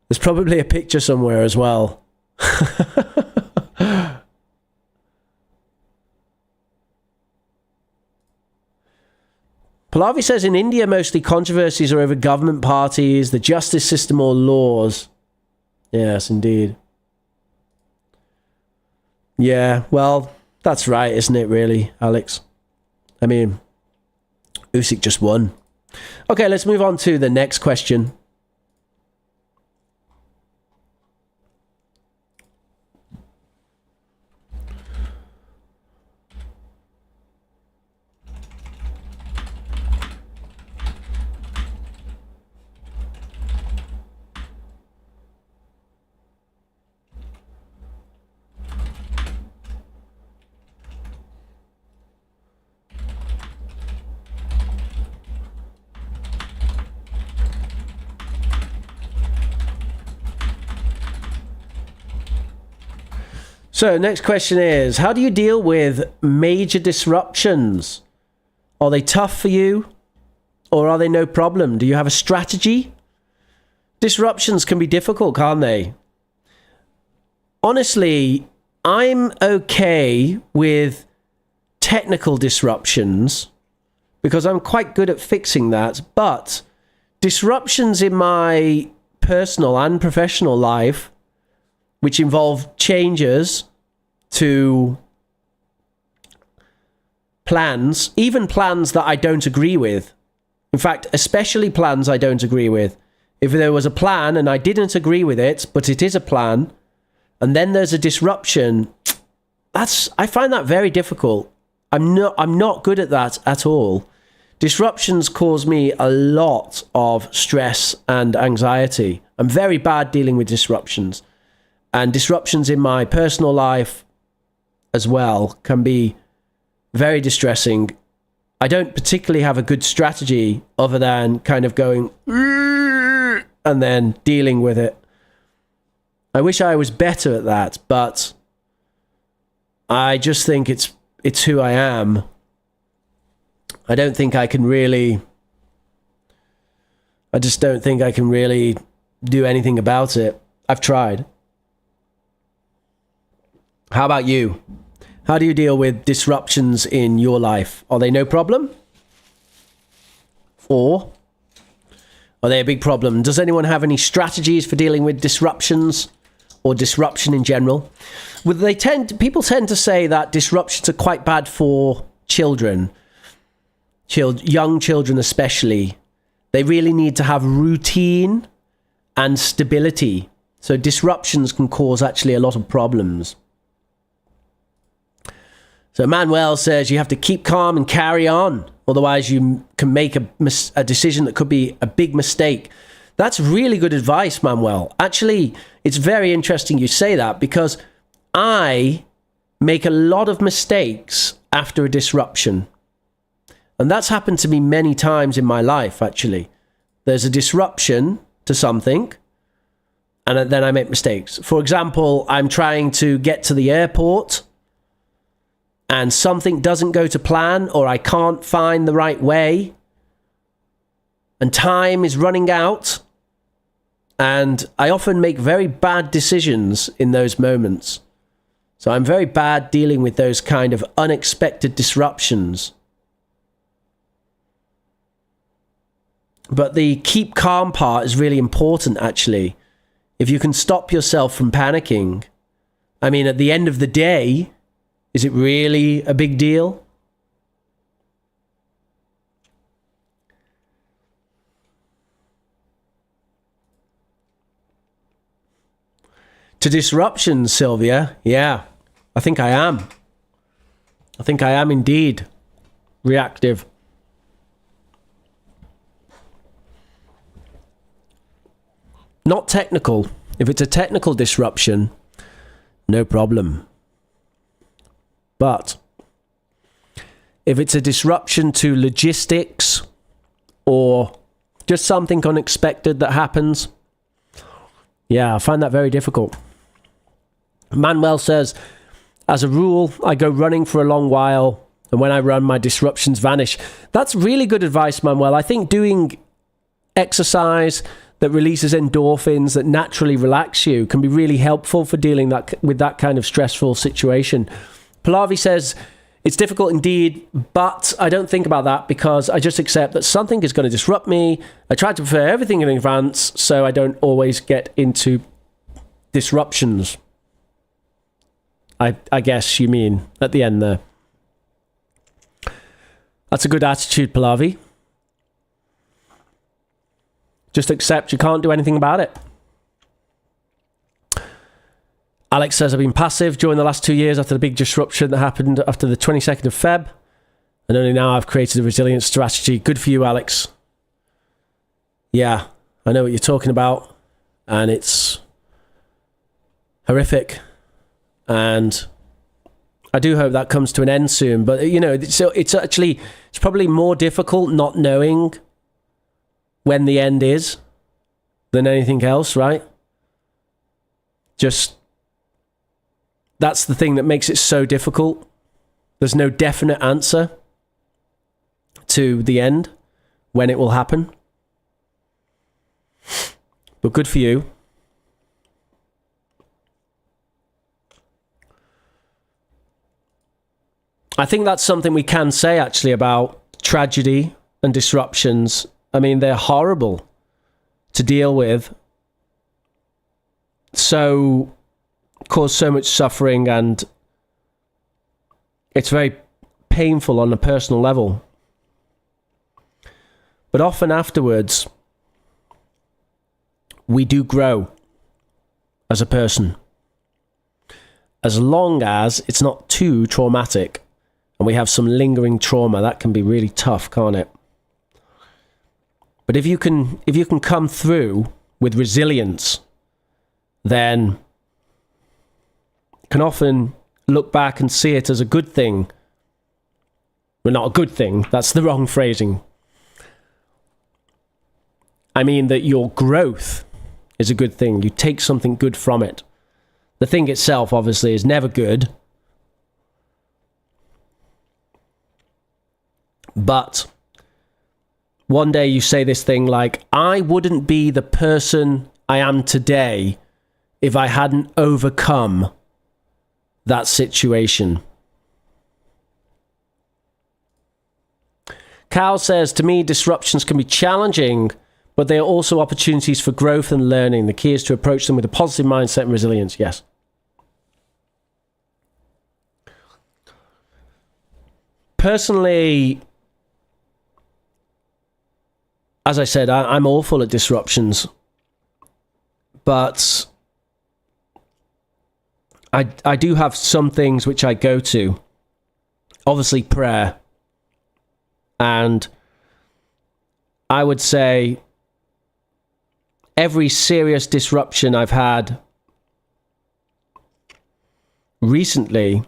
There's probably a picture somewhere as well. Pallavi says in India, mostly controversies are over government parties, the justice system, or laws. Yes, indeed. Yeah, well, that's right, isn't it, really, Alex? I mean, Usyk just won. Okay, let's move on to the next question. So, next question is, how do you deal with major disruptions? Are they tough for you? Or are they no problem? Do you have a strategy? Disruptions can be difficult, can't they? Honestly, I'm okay with technical disruptions because I'm quite good at fixing that. But disruptions in my personal and professional life, which involve changes to plans, even plans that I don't agree with. In fact, especially plans I don't agree with. If there was a plan and I didn't agree with it, but it is a plan, and then there's a disruption, I find that very difficult. I'm not good at that at all. Disruptions cause me a lot of stress and anxiety. I'm very bad dealing with disruptions. And disruptions in my personal life as well can be very distressing. I don't particularly have a good strategy other than kind of going and then dealing with it. I wish I was better at that, but I just think it's who I am. I don't think I can really I just don't think I can really do anything about it. I've tried. How about you? How do you deal with disruptions in your life? Are they no problem? Or are they a big problem? Does anyone have any strategies for dealing with disruptions or disruption in general? Well, people tend to say that disruptions are quite bad for children, young children especially. They really need to have routine and stability. So disruptions can cause actually a lot of problems. So Manuel says you have to keep calm and carry on. Otherwise, you can make a decision that could be a big mistake. That's really good advice, Manuel. Actually, it's very interesting you say that, because I make a lot of mistakes after a disruption. And that's happened to me many times in my life, actually. There's a disruption to something, and then I make mistakes. For example, I'm trying to get to the airport, and something doesn't go to plan, or I can't find the right way, and time is running out, and I often make very bad decisions in those moments. So I'm very bad dealing with those kind of unexpected disruptions. But the keep calm part is really important, actually. If you can stop yourself from panicking, I mean, at the end of the day, is it really a big deal? To disruptions, Sylvia, yeah, I think I am. I think I am indeed reactive. Not technical. If it's a technical disruption, no problem. But if it's a disruption to logistics or just something unexpected that happens, yeah, I find that very difficult. Manuel says, as a rule, I go running for a long while, and when I run, my disruptions vanish. That's really good advice, Manuel. I think doing exercise that releases endorphins that naturally relax you can be really helpful for dealing with that kind of stressful situation. Pallavi says, it's difficult indeed, but I don't think about that because I just accept that something is going to disrupt me. I try to prepare everything in advance so I don't always get into disruptions. I guess you mean at the end there. That's a good attitude, Pallavi. Just accept you can't do anything about it. Alex says, I've been passive during the last 2 years after the big disruption that happened after the 22nd of Feb. And only now I've created a resilient strategy. Good for you, Alex. Yeah, I know what you're talking about. And it's horrific. And I do hope that comes to an end soon. But, you know, it's probably more difficult not knowing when the end is than anything else, right? Just, that's the thing that makes it so difficult. There's no definite answer to the end, when it will happen. But good for you. I think that's something we can say actually about tragedy and disruptions. I mean, they're horrible to deal with. So, cause so much suffering, and it's very painful on a personal level. But often afterwards, we do grow as a person. As long as it's not too traumatic and we have some lingering trauma, that can be really tough, can't it? But if you can come through with resilience, then you can often look back and see it as a good thing. Well, not a good thing, that's the wrong phrasing. I mean that your growth is a good thing. You take something good from it. The thing itself, obviously, is never good. But one day you say this thing like, I wouldn't be the person I am today if I hadn't overcome that situation. Cal says, to me, disruptions can be challenging, but they are also opportunities for growth and learning. The key is to approach them with a positive mindset and resilience. Yes. Personally, as I said, I'm awful at disruptions, but I do have some things which I go to. Obviously, prayer. And I would say every serious disruption I've had recently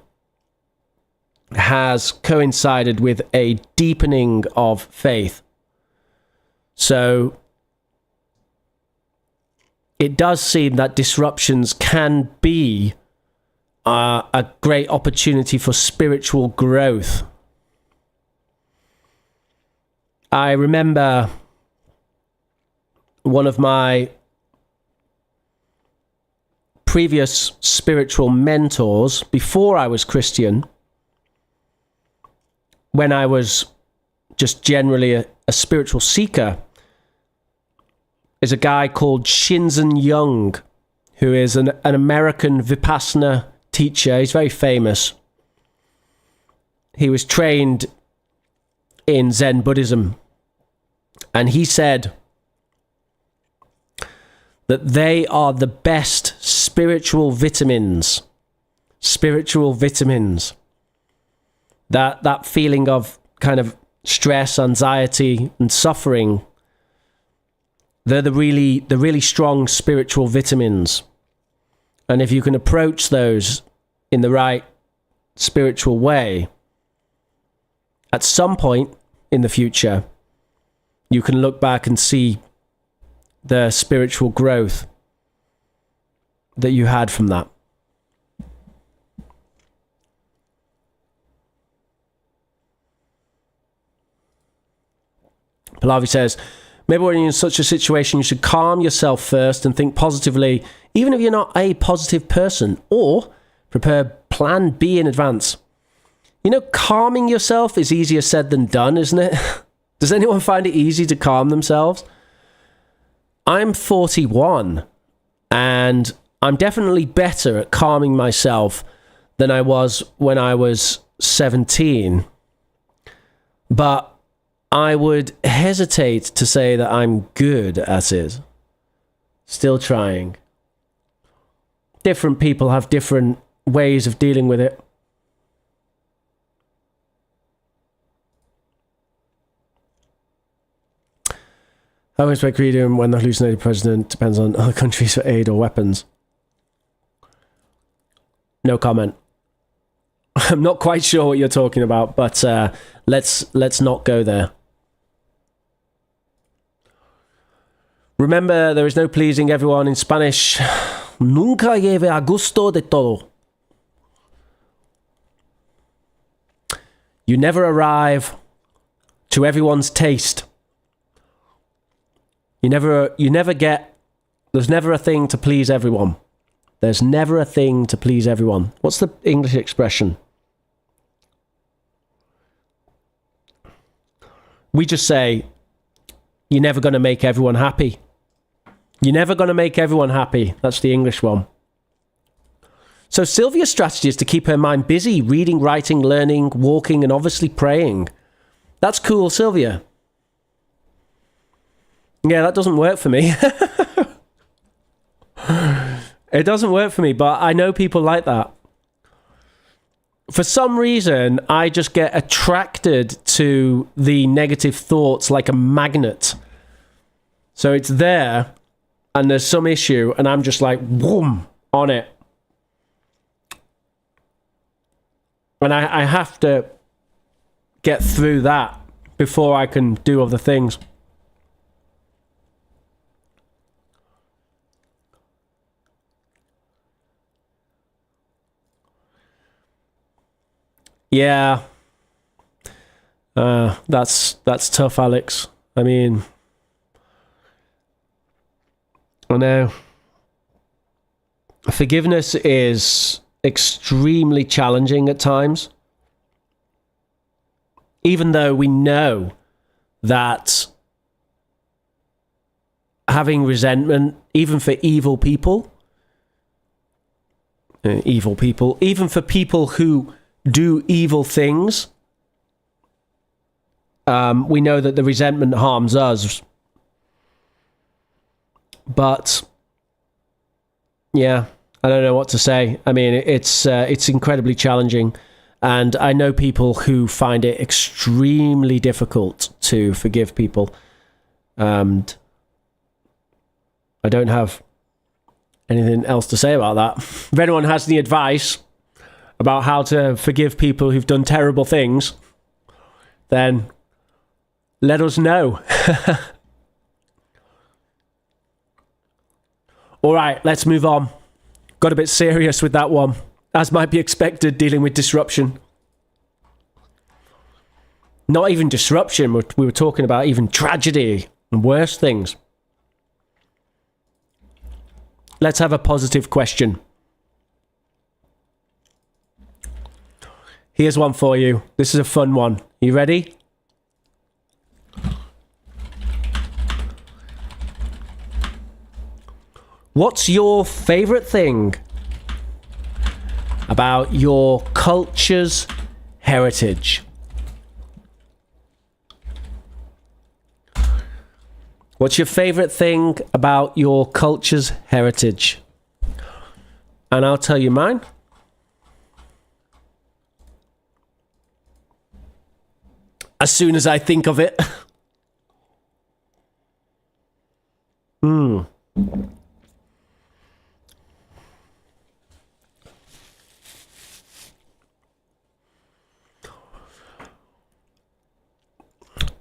has coincided with a deepening of faith. So it does seem that disruptions can be a great opportunity for spiritual growth. I remember one of my previous spiritual mentors before I was Christian, when I was just generally a spiritual seeker, is a guy called Shinzen Young, who is an American Vipassana teacher. He's very famous. He was trained in Zen Buddhism. And he said that they are the best spiritual vitamins. Spiritual vitamins. That feeling of kind of stress, anxiety, and suffering, they're the really strong spiritual vitamins. And if you can approach those in the right spiritual way, at some point in the future, you can look back and see the spiritual growth that you had from that. Pallavi says, maybe when you're in such a situation, you should calm yourself first and think positively, even if you're not a positive person, or prepare plan B in advance. You know, calming yourself is easier said than done, isn't it? Does anyone find it easy to calm themselves? I'm 41, and I'm definitely better at calming myself than I was when I was 17. But I would hesitate to say that I'm good at it. Still trying. Different people have different ways of dealing with it. How is Creedum when the hallucinated president depends on other countries for aid or weapons? No comment. I'm not quite sure what you're talking about, but let's not go there. Remember, there is no pleasing everyone in Spanish. Nunca lleve a gusto de todo. You never arrive to everyone's taste. You never get, there's never a thing to please everyone. There's never a thing to please everyone. What's the English expression? We just say, you're never going to make everyone happy. You're never going to make everyone happy. That's the English one. So Sylvia's strategy is to keep her mind busy, reading, writing, learning, walking, and obviously praying. That's cool, Sylvia. Yeah, that doesn't work for me. It doesn't work for me, but I know people like that. For some reason, I just get attracted to the negative thoughts like a magnet. So it's there, and there's some issue, and I'm just like, boom, on it. And I have to get through that before I can do other things. Yeah, that's tough, Alex. I mean, I know. Forgiveness is extremely challenging at times. Even though we know that having resentment, even for evil people, even for people who do evil things, we know that the resentment harms us. But yeah, I don't know what to say. I mean, it's incredibly challenging, and I know people who find it extremely difficult to forgive people, and I don't have anything else to say about that. If anyone has any advice about how to forgive people who've done terrible things, then let us know. All right, let's move on. Got a bit serious with that one, as might be expected, dealing with disruption. Not even disruption, we were talking about even tragedy and worse things. Let's have a positive question. Here's one for you. This is a fun one. You ready? What's your favourite thing about your culture's heritage? What's your favourite thing about your culture's heritage? And I'll tell you mine. As soon as I think of it.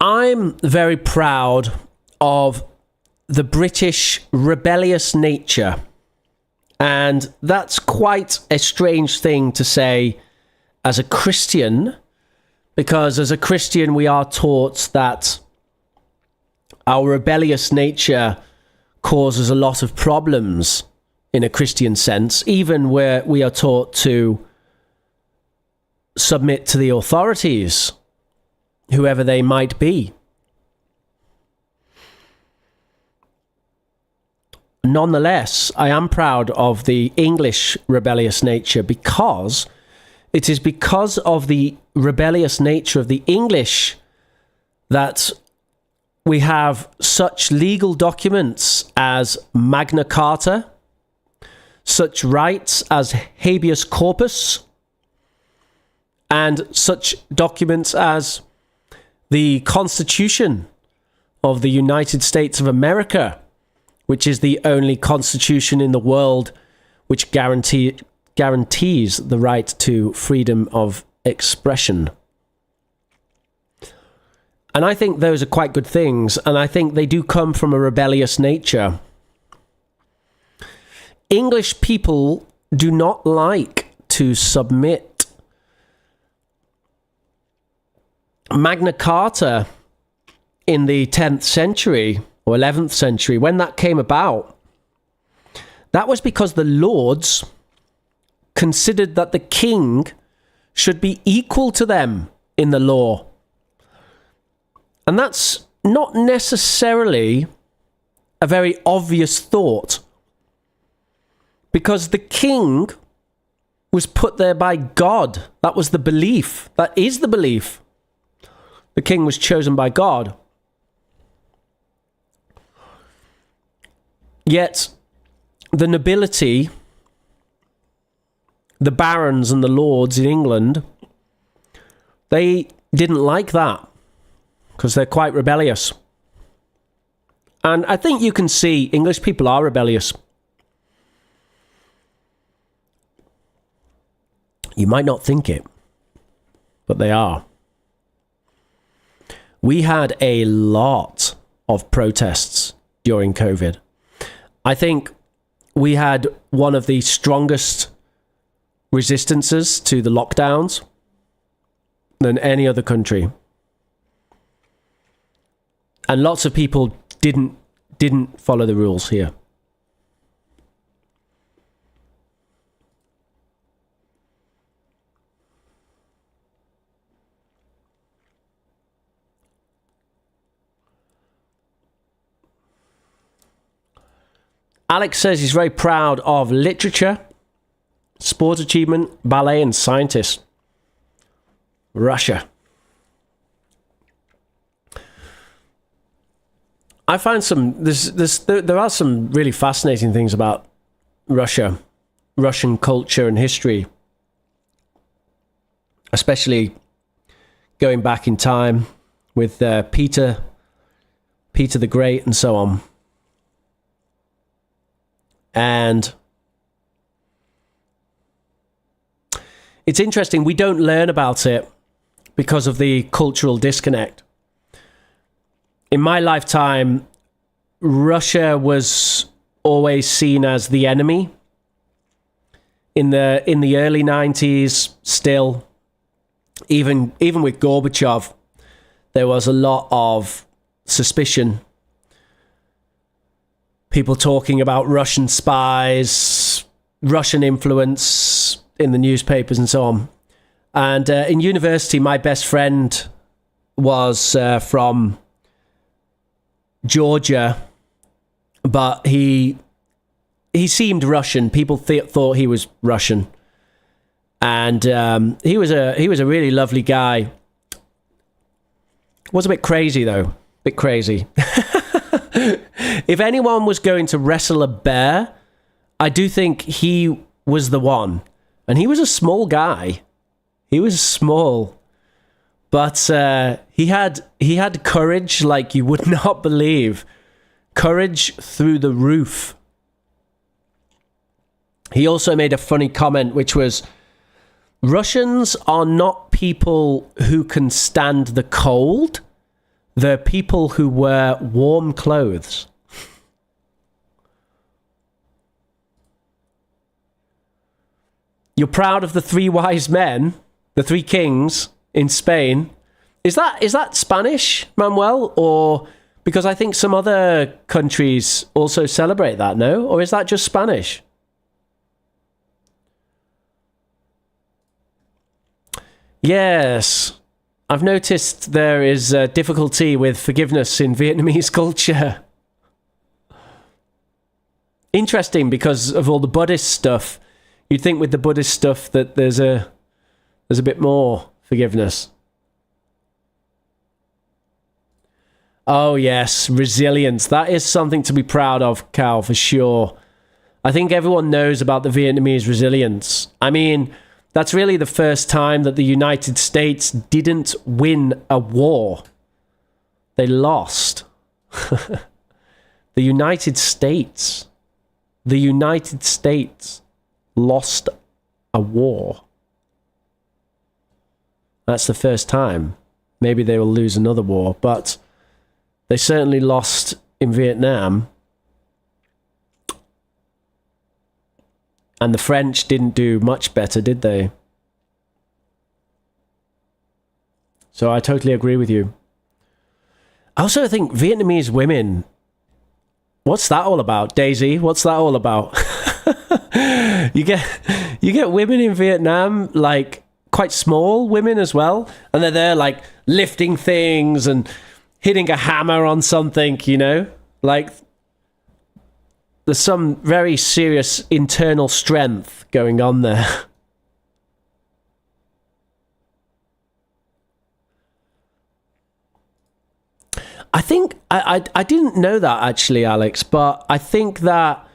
I'm very proud of the British rebellious nature. And that's quite a strange thing to say as a Christian, because as a Christian we are taught that our rebellious nature causes a lot of problems in a Christian sense, even where we are taught to submit to the authorities, whoever they might be. Nonetheless, I am proud of the English rebellious nature, because it is because of the rebellious nature of the English that we have such legal documents as Magna Carta, such rights as habeas corpus, and such documents as the Constitution of the United States of America, which is the only constitution in the world which guarantees the right to freedom of expression. And I think those are quite good things, and I think they do come from a rebellious nature. English people do not like to submit. Magna Carta in the 10th century or 11th century, when that came about, that was because the lords considered that the king should be equal to them in the law. And that's not necessarily a very obvious thought, because the king was put there by God. That was the belief. That is the belief. The king was chosen by God. Yet, the nobility, the barons and the lords in England, they didn't like that, because they're quite rebellious. And I think you can see English people are rebellious. You might not think it, but they are. We had a lot of protests during COVID. I think we had one of the strongest resistances to the lockdowns than any other country. And lots of people didn't follow the rules here. Alex says he's very proud of literature, sport achievement, ballet, and scientists. Russia. I find there are some really fascinating things about Russia, Russian culture and history, especially going back in time with Peter the Great and so on. And it's interesting, we don't learn about it because of the cultural disconnect. In my lifetime, Russia was always seen as the enemy. In the early 90s, still, even with Gorbachev, there was a lot of suspicion. People talking about Russian spies, Russian influence in the newspapers and so on. And in university, my best friend was from Georgia, but he seemed Russian. People thought he was Russian, and he was a really lovely guy. Was a bit crazy though, bit crazy. If anyone was going to wrestle a bear, I do think he was the one. And he was a small guy. He was small. But he had courage like you would not believe. Courage through the roof. He also made a funny comment, which was, Russians are not people who can stand the cold. They're people who wear warm clothes. You're proud of the three wise men, the three kings in Spain. Is that Spanish, Manuel? Or because I think some other countries also celebrate that, no? Or is that just Spanish? Yes. I've noticed there is a difficulty with forgiveness in Vietnamese culture. Interesting, because of all the Buddhist stuff. You'd think with the Buddhist stuff that there's a bit more forgiveness. Oh yes, resilience. That is something to be proud of, Cal, for sure. I think everyone knows about the Vietnamese resilience. I mean, that's really the first time that the United States didn't win a war. They lost. The United States lost a war. That's the first time. Maybe they will lose another war, but they certainly lost in Vietnam. And the French didn't do much better, did they? So I totally agree with you. I also think Vietnamese women, what's that all about, Daisy? What's that all about? You get women in Vietnam, like quite small women as well, and they're there like lifting things and hitting a hammer on something, you know? Like there's some very serious internal strength going on there. I think, I didn't know that actually, Alex, but I think that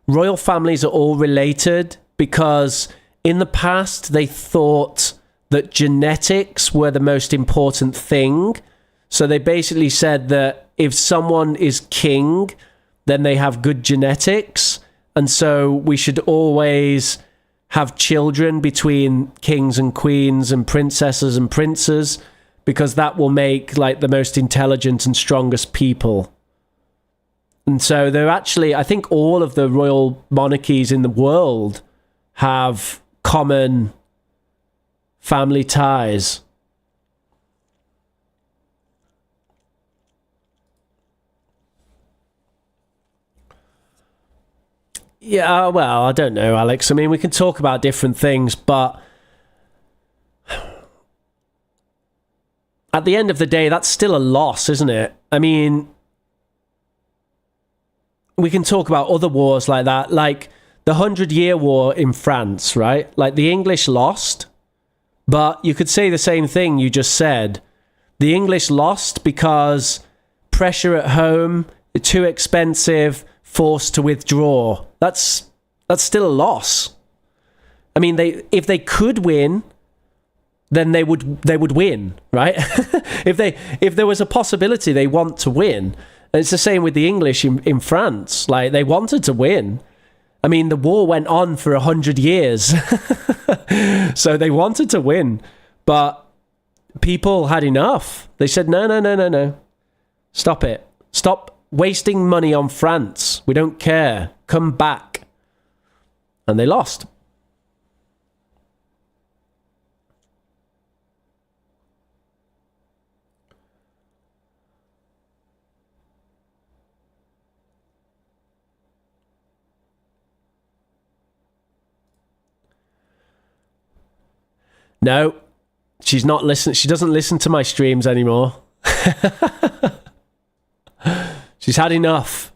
royal families are all related because in the past they thought that genetics were the most important thing. So they basically said that if someone is king, then they have good genetics. And so we should always have children between kings and queens and princesses and princes, because that will make like the most intelligent and strongest people. And so they're actually, I think all of the royal monarchies in the world have common family ties. Yeah, well, I don't know, Alex. I mean, we can talk about different things, but at the end of the day, that's still a loss, isn't it? I mean, we can talk about other wars like that, like the 100-Year War in France, right? Like the English lost, but you could say the same thing you just said. The English lost because pressure at home, too expensive, forced to withdraw. That's still a loss. I mean, if they could win, then they would win, right? if there was a possibility they want to win. And it's the same with the English in France. Like, they wanted to win. I mean, the war went on for 100 years. So they wanted to win. But people had enough. They said, no. Stop it. Stop wasting money on France. We don't care. Come back. And they lost. No, she's not listening. She doesn't listen to my streams anymore. She's had enough.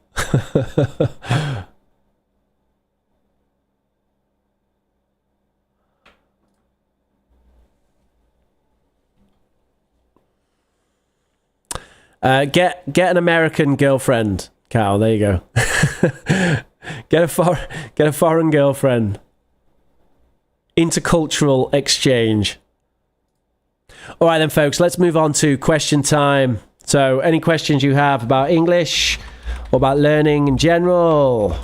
Get an American girlfriend, Cal. There you go. Get a foreign girlfriend. Intercultural exchange. All right then, folks, let's move on to question time. So any questions you have about English or about learning in general,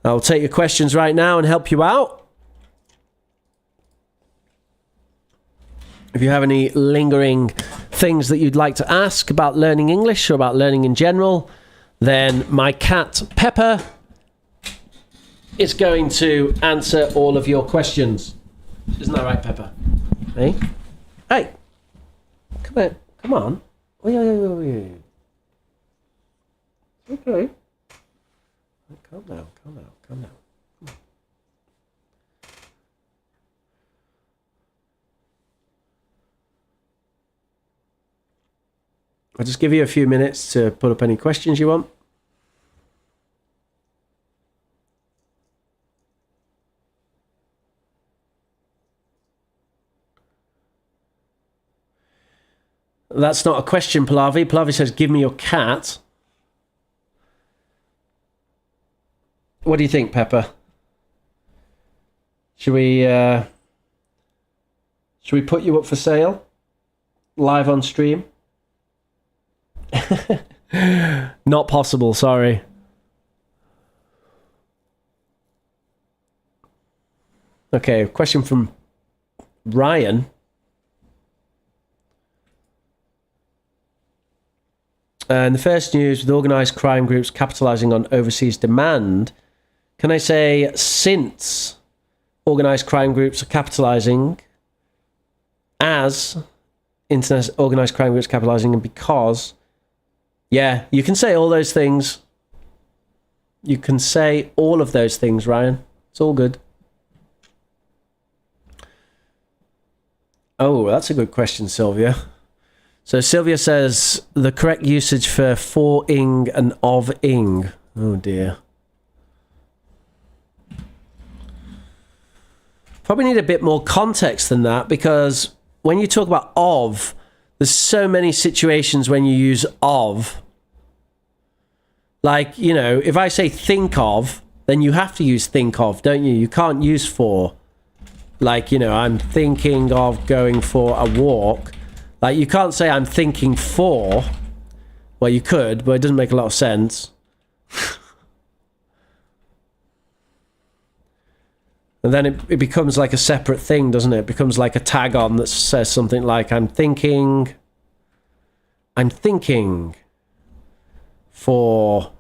I'll take your questions right now and help you out. If you have any lingering things that you'd like to ask about learning English or about learning in general, then my cat Pepper is going to answer all of your questions. Isn't that right, Pepper? Hey? Hey! Come on. Come on. Okay. Calm down. I'll just give you a few minutes to put up any questions you want. That's not a question, Pallavi. Pallavi says, give me your cat. What do you think, Pepper? Should we put you up for sale? Live on stream? Not possible, sorry. Okay, question from Ryan. And the first news, with organised crime groups capitalising on overseas demand, can I say since organised crime groups are capitalising as internet organised crime groups capitalising and because, yeah, you can say all those things. You can say all of those things, Ryan. It's all good. Oh, that's a good question, Sylvia. So Sylvia says the correct usage for for-ing and of-ing. Oh dear. Probably need a bit more context than that, because when you talk about of, there's so many situations when you use of. Like, you know, if I say think of, then you have to use think of, don't you? You can't use for. Like, you know, I'm thinking of going for a walk. Like, you can't say I'm thinking for. Well, you could, but it doesn't make a lot of sense. And then it becomes like a separate thing, doesn't it? It becomes like a tag on that says something like, I'm thinking for...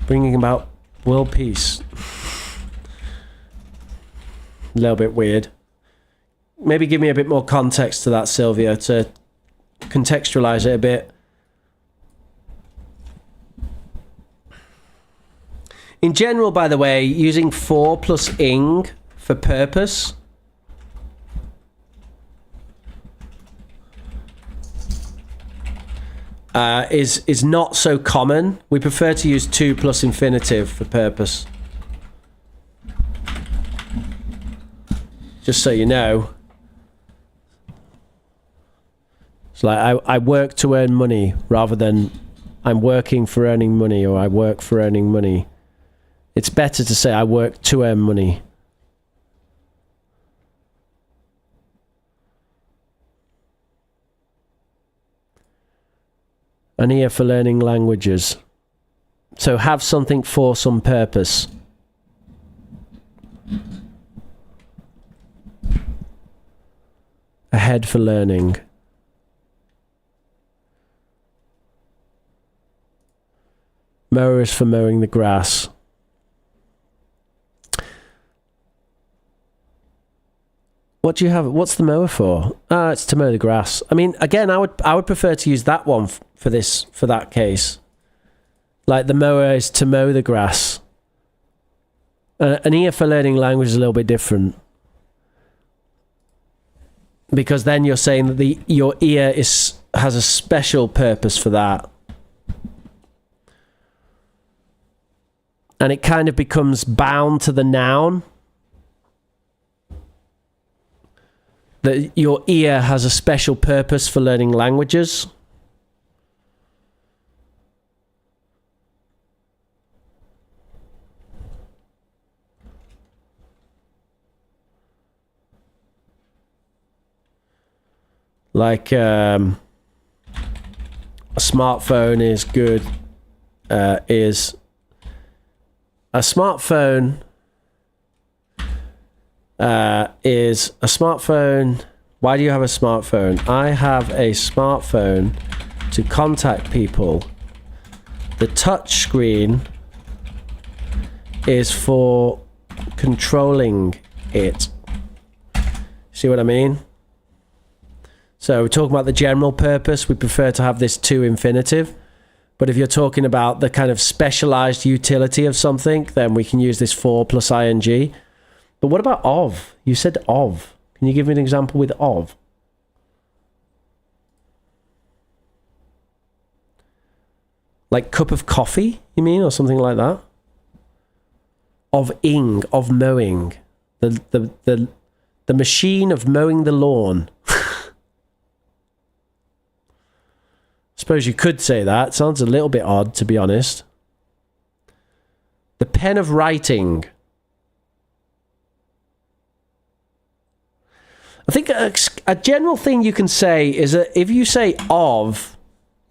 bringing about world peace. a little bit weird. Maybe give me a bit more context to that, Sylvia, to contextualize it a bit. In general, by the way, using for plus ing for purpose is not so common. We prefer to use to plus infinitive for purpose. Just so you know. It's like I work to earn money rather than I'm working for earning money or I work for earning money. It's better to say I work to earn money. An ear for learning languages. So have something for some purpose. A head for learning. Mower is for mowing the grass. What do you have? What's the mower for? It's to mow the grass. I mean, again, I would prefer to use that one for that case. Like the mower is to mow the grass. An ear for learning language is a little bit different. Because then you're saying that your ear has a special purpose for that. And it kind of becomes bound to the noun. That your ear has a special purpose for learning languages. Like a smartphone is good. Is a smartphone is a smartphone. Why do you have a smartphone? I have a smartphone to contact people. The touch screen is for controlling it. See what I mean? So we're talking about the general purpose. We prefer to have this to infinitive. But if you're talking about the kind of specialized utility of something, then we can use this for plus ing. But what about of? You said of. Can you give me an example with of? Like cup of coffee, you mean, or something like that? Of ing, of mowing. The machine of mowing the lawn. Suppose you could say that. Sounds a little bit odd, to be honest. The pen of writing. I think a general thing you can say is that if you say of,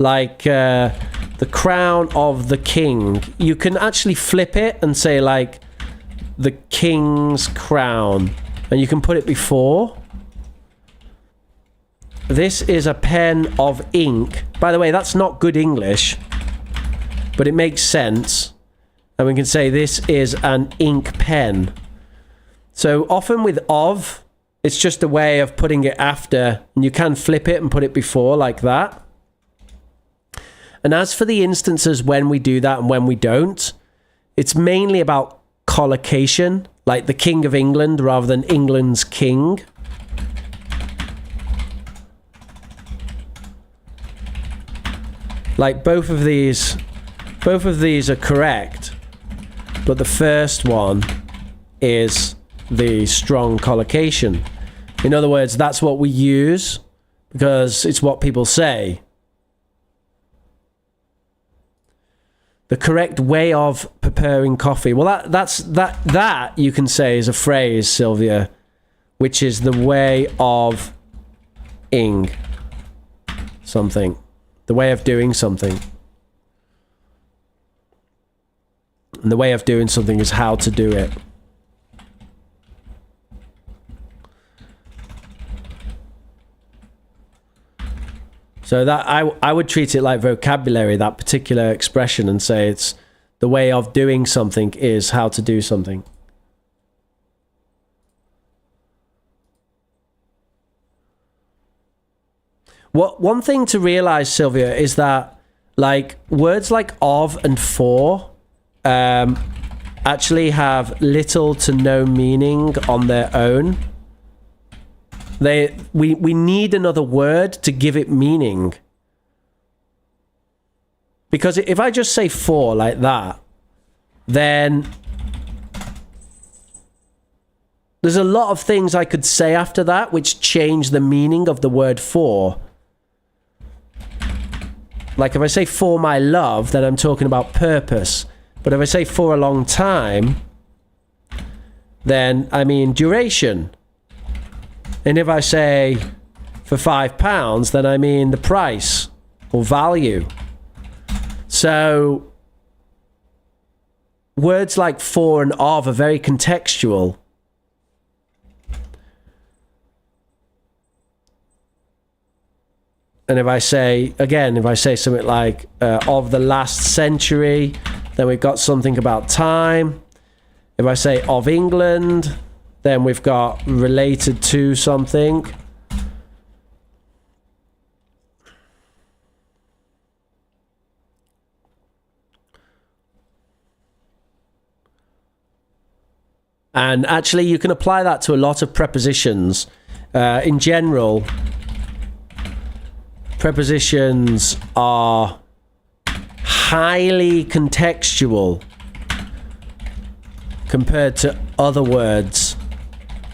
like the crown of the king, you can actually flip it and say like the king's crown, and you can put it before. This is a pen of ink. By the way, that's not good English, but it makes sense. And we can say this is an ink pen. So often with of, it's just a way of putting it after, and you can flip it and put it before like that. And as for the instances when we do that and when we don't, it's mainly about collocation, like the King of England rather than England's king. Like both of these are correct, but the first one is the strong collocation. In other words, that's what we use because it's what people say. The correct way of preparing coffee. Well, that you can say is a phrase, Sylvia, which is the way of ing something. The way of doing something. And the way of doing something is how to do it. So that I would treat it like vocabulary, that particular expression, and say it's the way of doing something is how to do something. One thing to realize, Sylvia, is that like words like of and for actually have little to no meaning on their own. We need another word to give it meaning. Because if I just say for like that, then there's a lot of things I could say after that which change the meaning of the word for. Like if I say for my love, then I'm talking about purpose. But if I say for a long time, then I mean duration. And if I say for £5, then I mean the price or value. So words like for and of are very contextual. And if I say, again, if I say something like of the last century, then we've got something about time. If I say of England, then we've got related to something. And actually, you can apply that to a lot of prepositions. In general, prepositions are highly contextual compared to other words,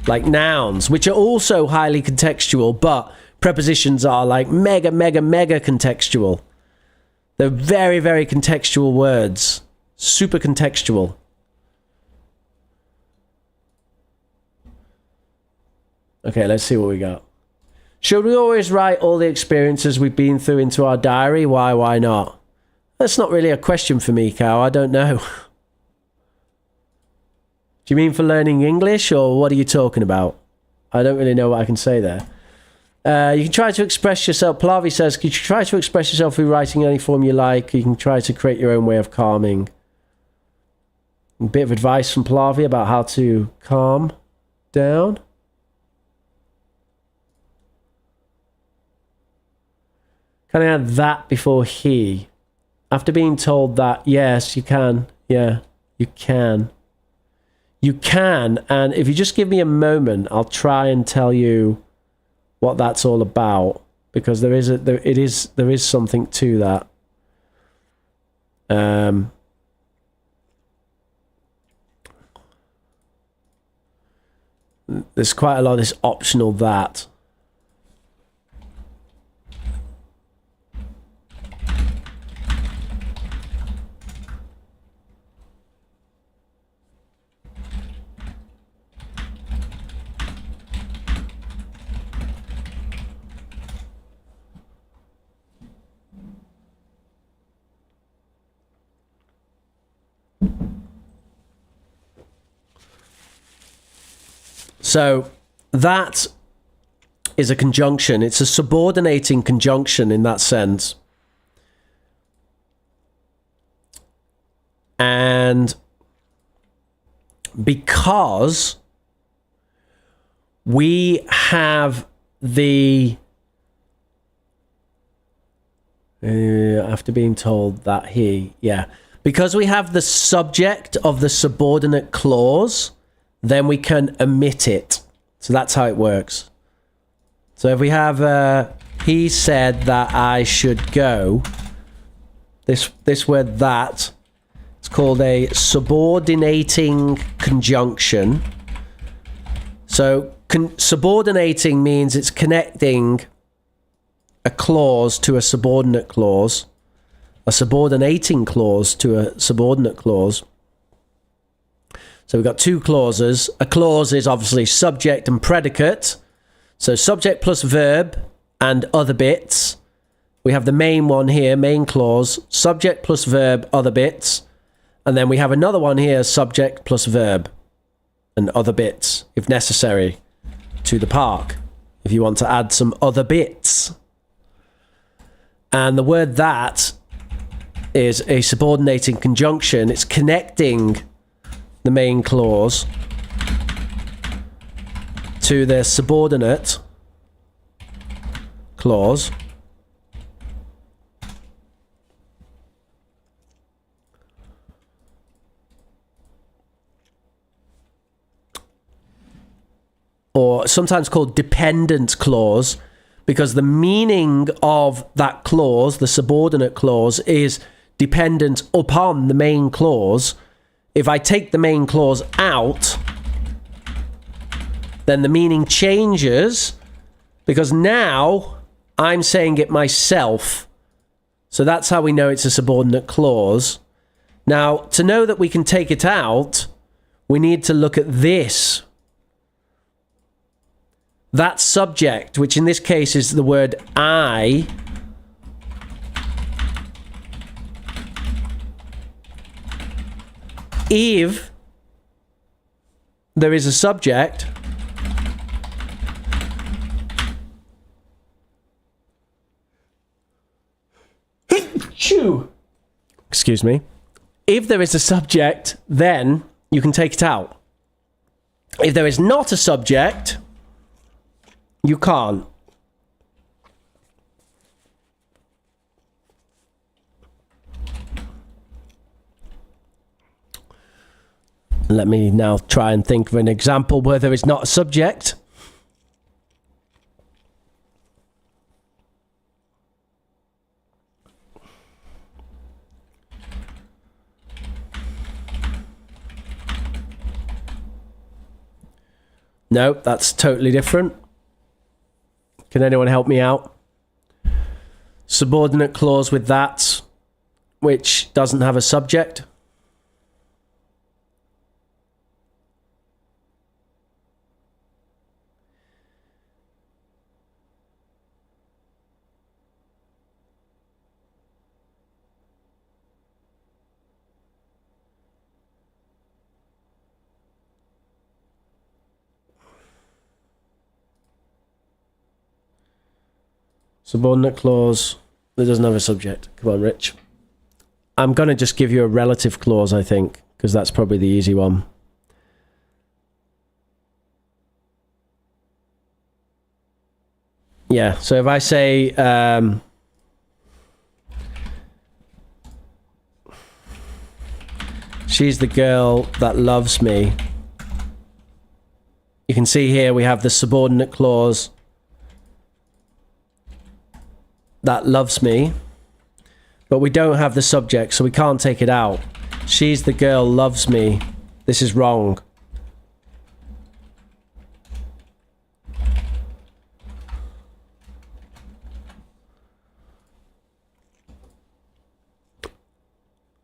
like nouns, which are also highly contextual, but prepositions are like mega contextual. They're very, very contextual words. Super contextual. Okay, let's see what we got. Should we always write all the experiences we've been through into our diary? Why not? That's not really a question for me, Cow. I don't know. Do you mean for learning English, or what are you talking about? I don't really know what I can say there. You can try to express yourself. Plavi says, you try to express yourself through writing in any form you like. You can try to create your own way of calming. A bit of advice from Plavi about how to calm down. Can I add that before he? After being told that, yes, you can. Yeah, you can. You can, and if you just give me a moment, I'll try and tell you what that's all about, because there is something to that. There's quite a lot of this optional that. So that is a conjunction. It's a subordinating conjunction in that sense. And because we have the... after being told that he... Yeah. Because we have the subject of the subordinate clause, then we can omit it. So that's how it works. So if we have he said that I should go, this word that, it's called a subordinating conjunction. So subordinating means it's connecting a clause to a subordinate clause, a subordinating clause to a subordinate clause. So we've got two clauses. A clause is obviously subject and predicate. So subject plus verb and other bits. We have the main one here, main clause, subject plus verb, other bits. And then we have another one here, subject plus verb and other bits, if necessary, to the park, if you want to add some other bits. And the word that is a subordinating conjunction. It's connecting the main clause to their subordinate clause. or sometimes called dependent clause, because the meaning of that clause, the subordinate clause, is dependent upon the main clause. If I take the main clause out, then the meaning changes, because now I'm saying it myself. So that's how we know it's a subordinate clause. Now, to know that we can take it out, we need to look at this. That subject, which in this case is the word I, if there is a subject, excuse me, if there is a subject, then you can take it out. If there is not a subject, you can't. Let me now try and think of an example where there is not a subject. No, that's totally different. Can anyone help me out? Subordinate clause with that, which doesn't have a subject. Subordinate clause that doesn't have a subject. Come on, Rich. I'm going to just give you a relative clause, I think, because that's probably the easy one. Yeah, so if I say... she's the girl that loves me. You can see here we have the subordinate clause that loves me, but we don't have the subject, so we can't take it out. She's the girl loves me. This is wrong.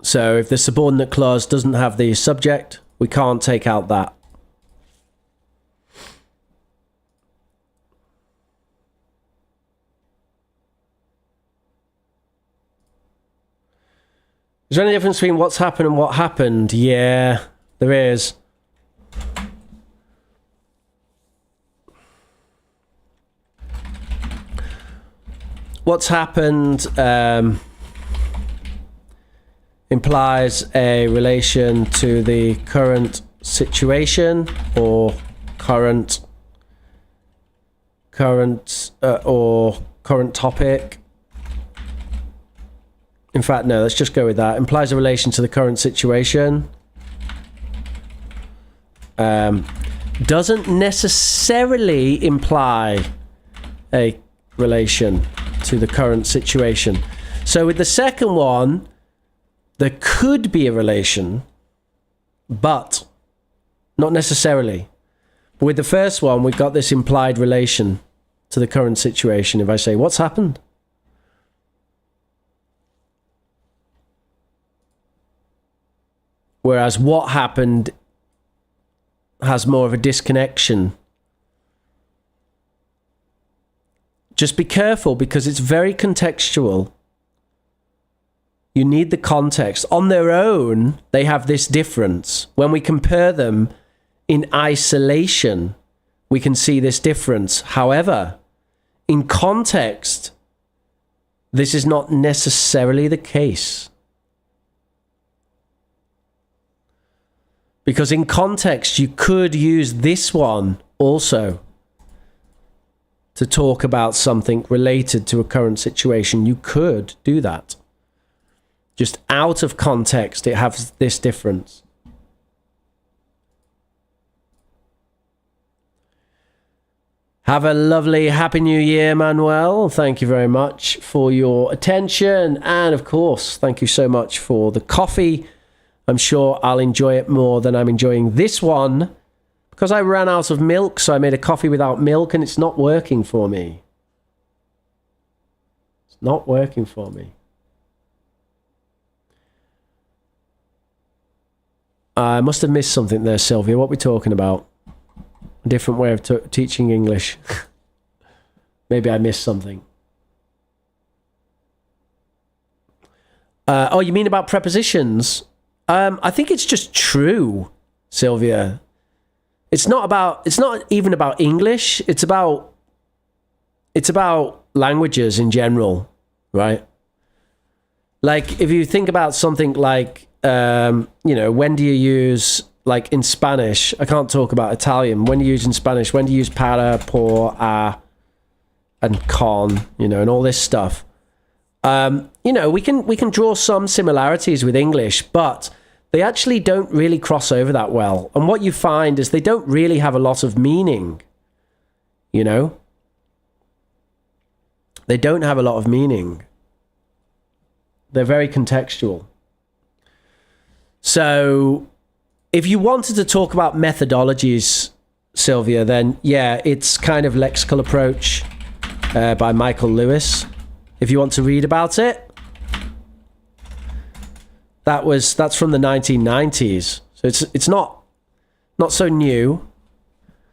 So if the subordinate clause doesn't have the subject, we can't take out that. Is there any difference between what's happened and what happened? Yeah, there is. What's happened implies a relation to the current situation or current topic. In fact, no, let's just go with that. Implies a relation to the current situation. Doesn't necessarily imply a relation to the current situation. So with the second one, there could be a relation, but not necessarily. But with the first one, we've got this implied relation to the current situation. If I say, what's happened? Whereas what happened has more of a disconnection. Just be careful because it's very contextual. You need the context. On their own, they have this difference. When we compare them in isolation, we can see this difference. However, in context, this is not necessarily the case. Because in context, you could use this one also to talk about something related to a current situation. You could do that. Just out of context, it has this difference. Have a lovely Happy New Year, Manuel. Thank you very much for your attention. And of course, thank you so much for the coffee. I'm sure I'll enjoy it more than I'm enjoying this one because I ran out of milk, so I made a coffee without milk and it's not working for me. It's not working for me. I must have missed something there, Sylvia. What are we talking about? A different way of teaching English. Maybe I missed something. Oh, you mean about prepositions? I think it's just true, Sylvia. It's not even about English. It's about languages in general, right? Like if you think about something like, when do you use, like in Spanish, I can't talk about Italian. When do you use in Spanish? When do you use para, por, a, and con, and all this stuff? We can draw some similarities with English, but they actually don't really cross over that well. And what you find is they don't really have a lot of meaning, They don't have a lot of meaning. They're very contextual. So if you wanted to talk about methodologies, Sylvia, then yeah, it's kind of Lexical Approach by Michael Lewis. If you want to read about it, that's from the 1990s. So it's not so new,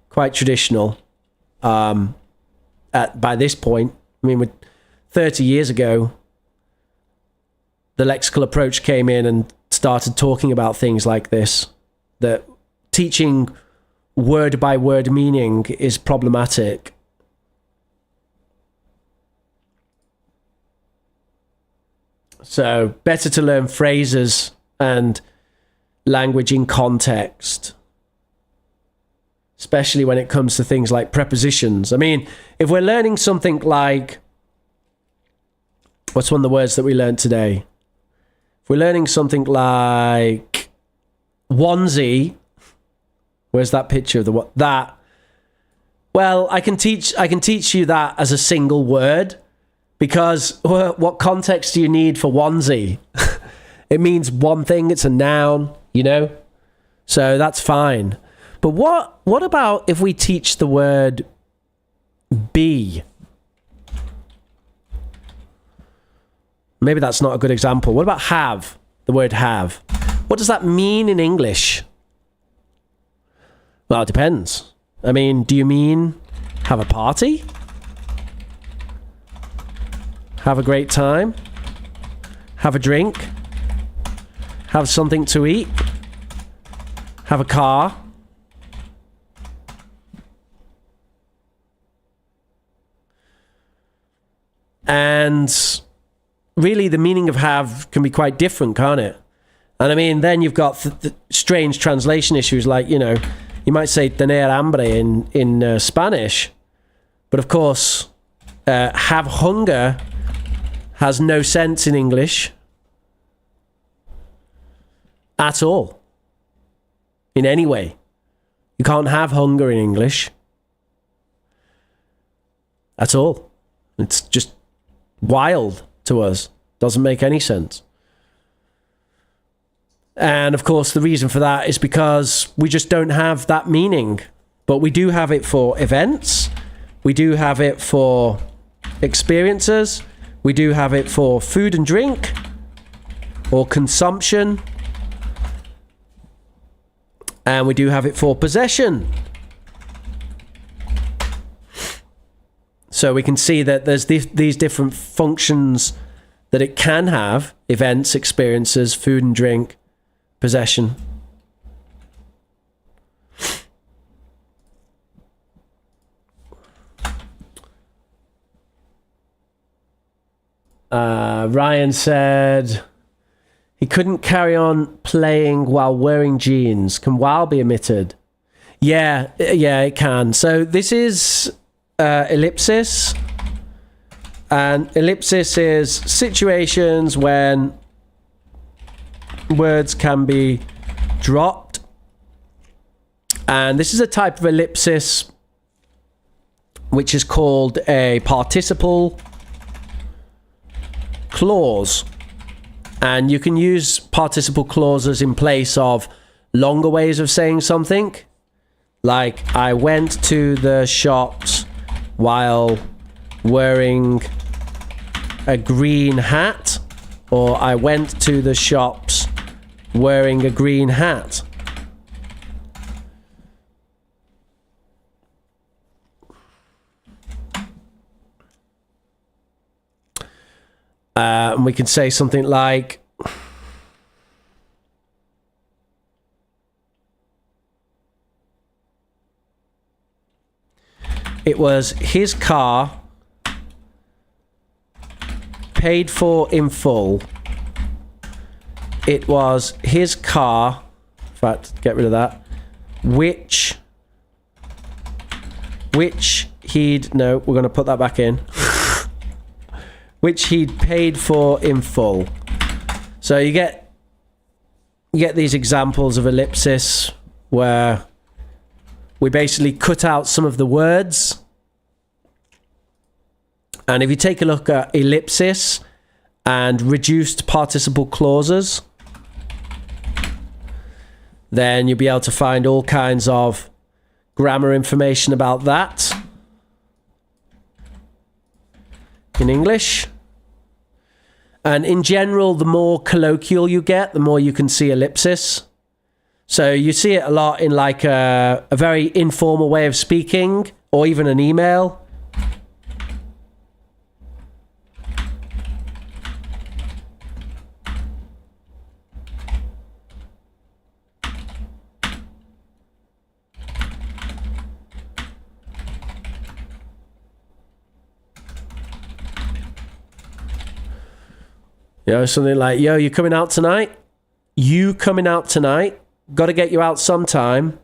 quite traditional. By this point, I mean, with 30 years ago, the Lexical Approach came in and started talking about things like this, that teaching word by word meaning is problematic. So better to learn phrases and language in context, especially when it comes to things like prepositions. I mean, if we're learning something like, what's one of the words that we learned today? If we're learning something like onesie, where's that picture of that? Well, I can teach you that as a single word, because what context do you need for onesie? It means one thing, it's a noun, So that's fine. But what about if we teach the word be? Maybe that's not a good example. What about have? The word have. What does that mean in English? Well, it depends. I mean, do you mean have a party? Have a great time? Have a drink? Have something to eat? Have a car? And really, the meaning of have can be quite different, can't it? And I mean, then you've got strange translation issues like, you might say tener hambre in Spanish, but of course, have hunger has no sense in English at all, in any way. You can't have hunger in English at all. It's just wild to us. Doesn't make any sense. And of course, the reason for that is because we just don't have that meaning. But we do have it for events. We do have it for experiences. We do have it for food and drink or consumption. And we do have it for possession. So we can see that there's these different functions that it can have: events, experiences, food and drink, possession. Ryan said he couldn't carry on playing while wearing jeans. Can while be omitted? Yeah, it can. So this is ellipsis. And ellipsis is situations when words can be dropped. And this is a type of ellipsis which is called a participle clause. And you can use participle clauses in place of longer ways of saying something. Like, I went to the shops while wearing a green hat. Or I went to the shops wearing a green hat. And we can say something like, it was his car, paid for in full. It was his car, in fact, get rid of that, which he'd, no, we're going to put that back in. Which he'd paid for in full. So you get these examples of ellipsis where we basically cut out some of the words. And if you take a look at ellipsis and reduced participle clauses, then you'll be able to find all kinds of grammar information about that in English. And in general, the more colloquial you get, the more you can see ellipsis. So you see it a lot in like a very informal way of speaking, or even an email. You know, something like, yo, you coming out tonight? You coming out tonight? Got to get you out sometime.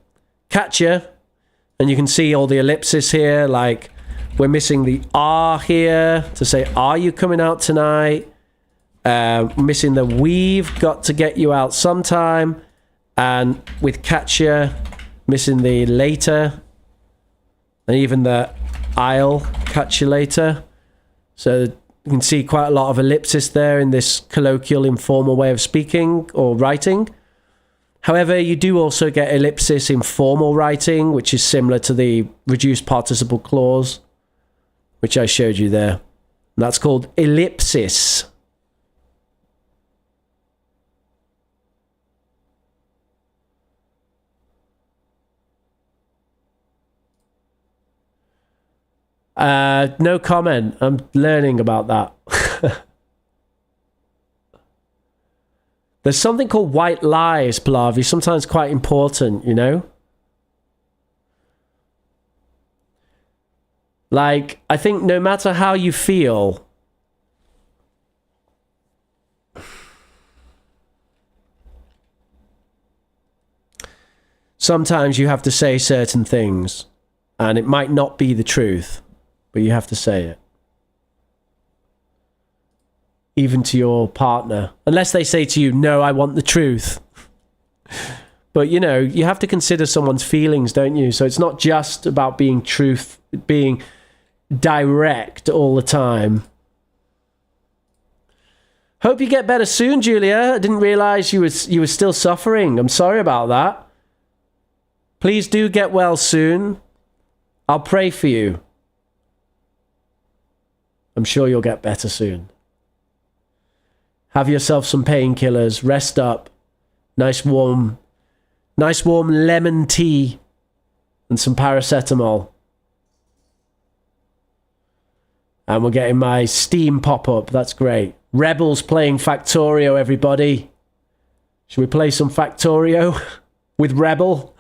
Catch you. And you can see all the ellipsis here, like we're missing the are here to say, are you coming out tonight? Missing the we've got to get you out sometime. And with catch you, missing the later. And even the I'll catch you later. So you can see quite a lot of ellipsis there in this colloquial, informal way of speaking or writing. However, you do also get ellipsis in formal writing, which is similar to the reduced participle clause, which I showed you there. And that's called ellipsis. No comment. I'm learning about that. There's something called white lies, Pallavi, sometimes quite important, you know? Like, I think no matter how you feel, sometimes you have to say certain things, and it might not be the truth, but you have to say it. Even to your partner. Unless they say to you, no, I want the truth. But, you know, you have to consider someone's feelings, don't you? So it's not just about being being direct all the time. Hope you get better soon, Julia. I didn't realize you were still suffering. I'm sorry about that. Please do get well soon. I'll pray for you. I'm sure you'll get better soon. Have yourself some painkillers, rest up, nice warm lemon tea and some paracetamol. And we're getting my Steam pop-up, that's great. Rebels playing Factorio, everybody. Should we play some Factorio with Rebel?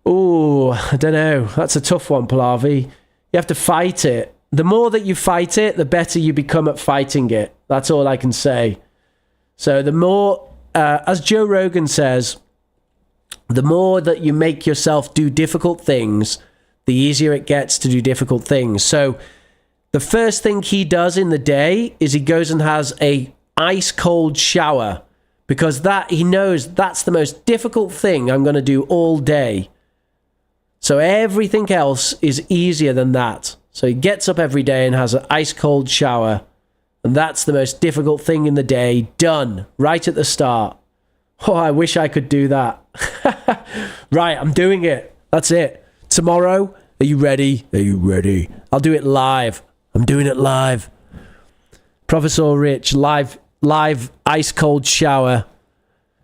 Ooh, I don't know. That's a tough one, Pallavi. You have to fight it. The more that you fight it, the better you become at fighting it. That's all I can say. So the more, as Joe Rogan says, the more that you make yourself do difficult things, the easier it gets to do difficult things. So the first thing he does in the day is he goes and has a ice cold shower because that he knows that's the most difficult thing I'm going to do all day. So everything else is easier than that. So he gets up every day and has an ice cold shower, and that's the most difficult thing in the day. Done right at the start. Oh, I wish I could do that. Right, I'm doing it. That's it. Tomorrow, are you ready? Are you ready? I'll do it live. I'm doing it live. Professor Rich, live ice cold shower,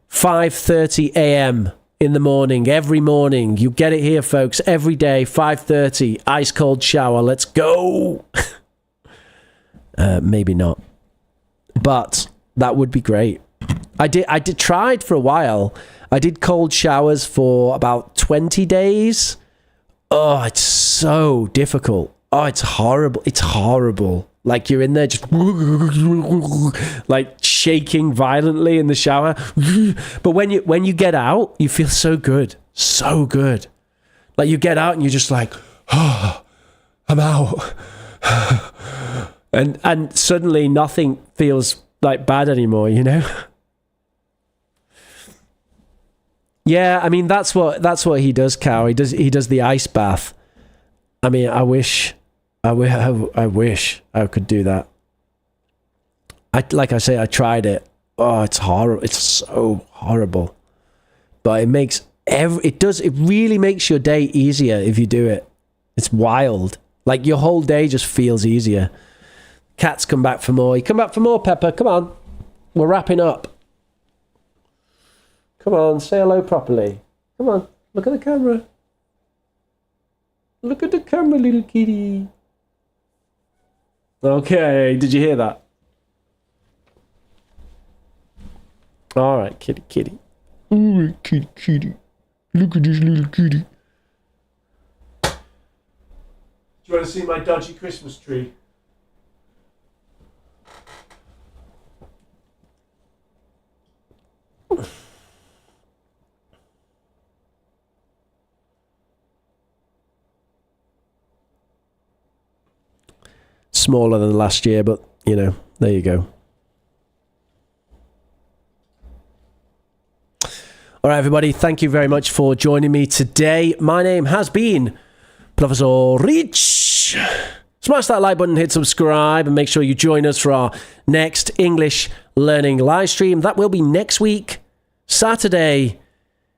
5:30 a.m. in the morning, every morning. You get it here, folks. Every day, 5:30, ice cold shower. Let's go. Maybe not, but that would be great. I did tried for a while. I did cold showers for about 20 days. Oh, it's so difficult. Oh, it's horrible. It's horrible. Like you're in there just like shaking violently in the shower. But when you get out, you feel so good. So good. Like you get out and you're just like, oh, I'm out. And suddenly nothing feels like bad anymore, you know? Yeah, I mean that's what he does, Cow. He does the ice bath. I mean, I wish I could do that. Like I say, I tried it. Oh, it's horrible. It's so horrible. But it really makes your day easier if you do it. It's wild. Like your whole day just feels easier. Cats come back for more. You come back for more, Pepper. Come on. We're wrapping up. Come on, say hello properly. Come on, look at the camera. Look at the camera, little kitty. Okay, did you hear that? All right, kitty. All right, kitty. Look at this little kitty. Do you want to see my dodgy Christmas tree? Smaller than last year, but you know, there you go. All right, everybody, thank you very much for joining me today. My name has been Professor Rich. Smash that like button, hit subscribe, and make sure you join us for our next English learning live stream. That will be next week, Saturday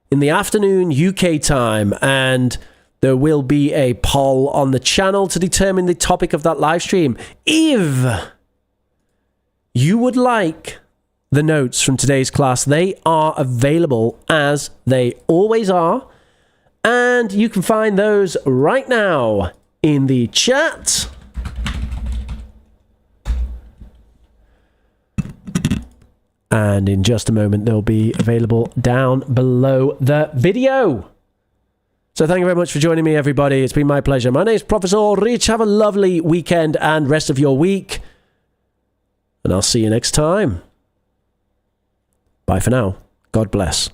in the afternoon UK time, and there will be a poll on the channel to determine the topic of that live stream. If you would like the notes from today's class, they are available as they always are. And you can find those right now in the chat. And in just a moment, they'll be available down below the video. So thank you very much for joining me, everybody. It's been my pleasure. My name is Professor Rich. Have a lovely weekend and rest of your week. And I'll see you next time. Bye for now. God bless.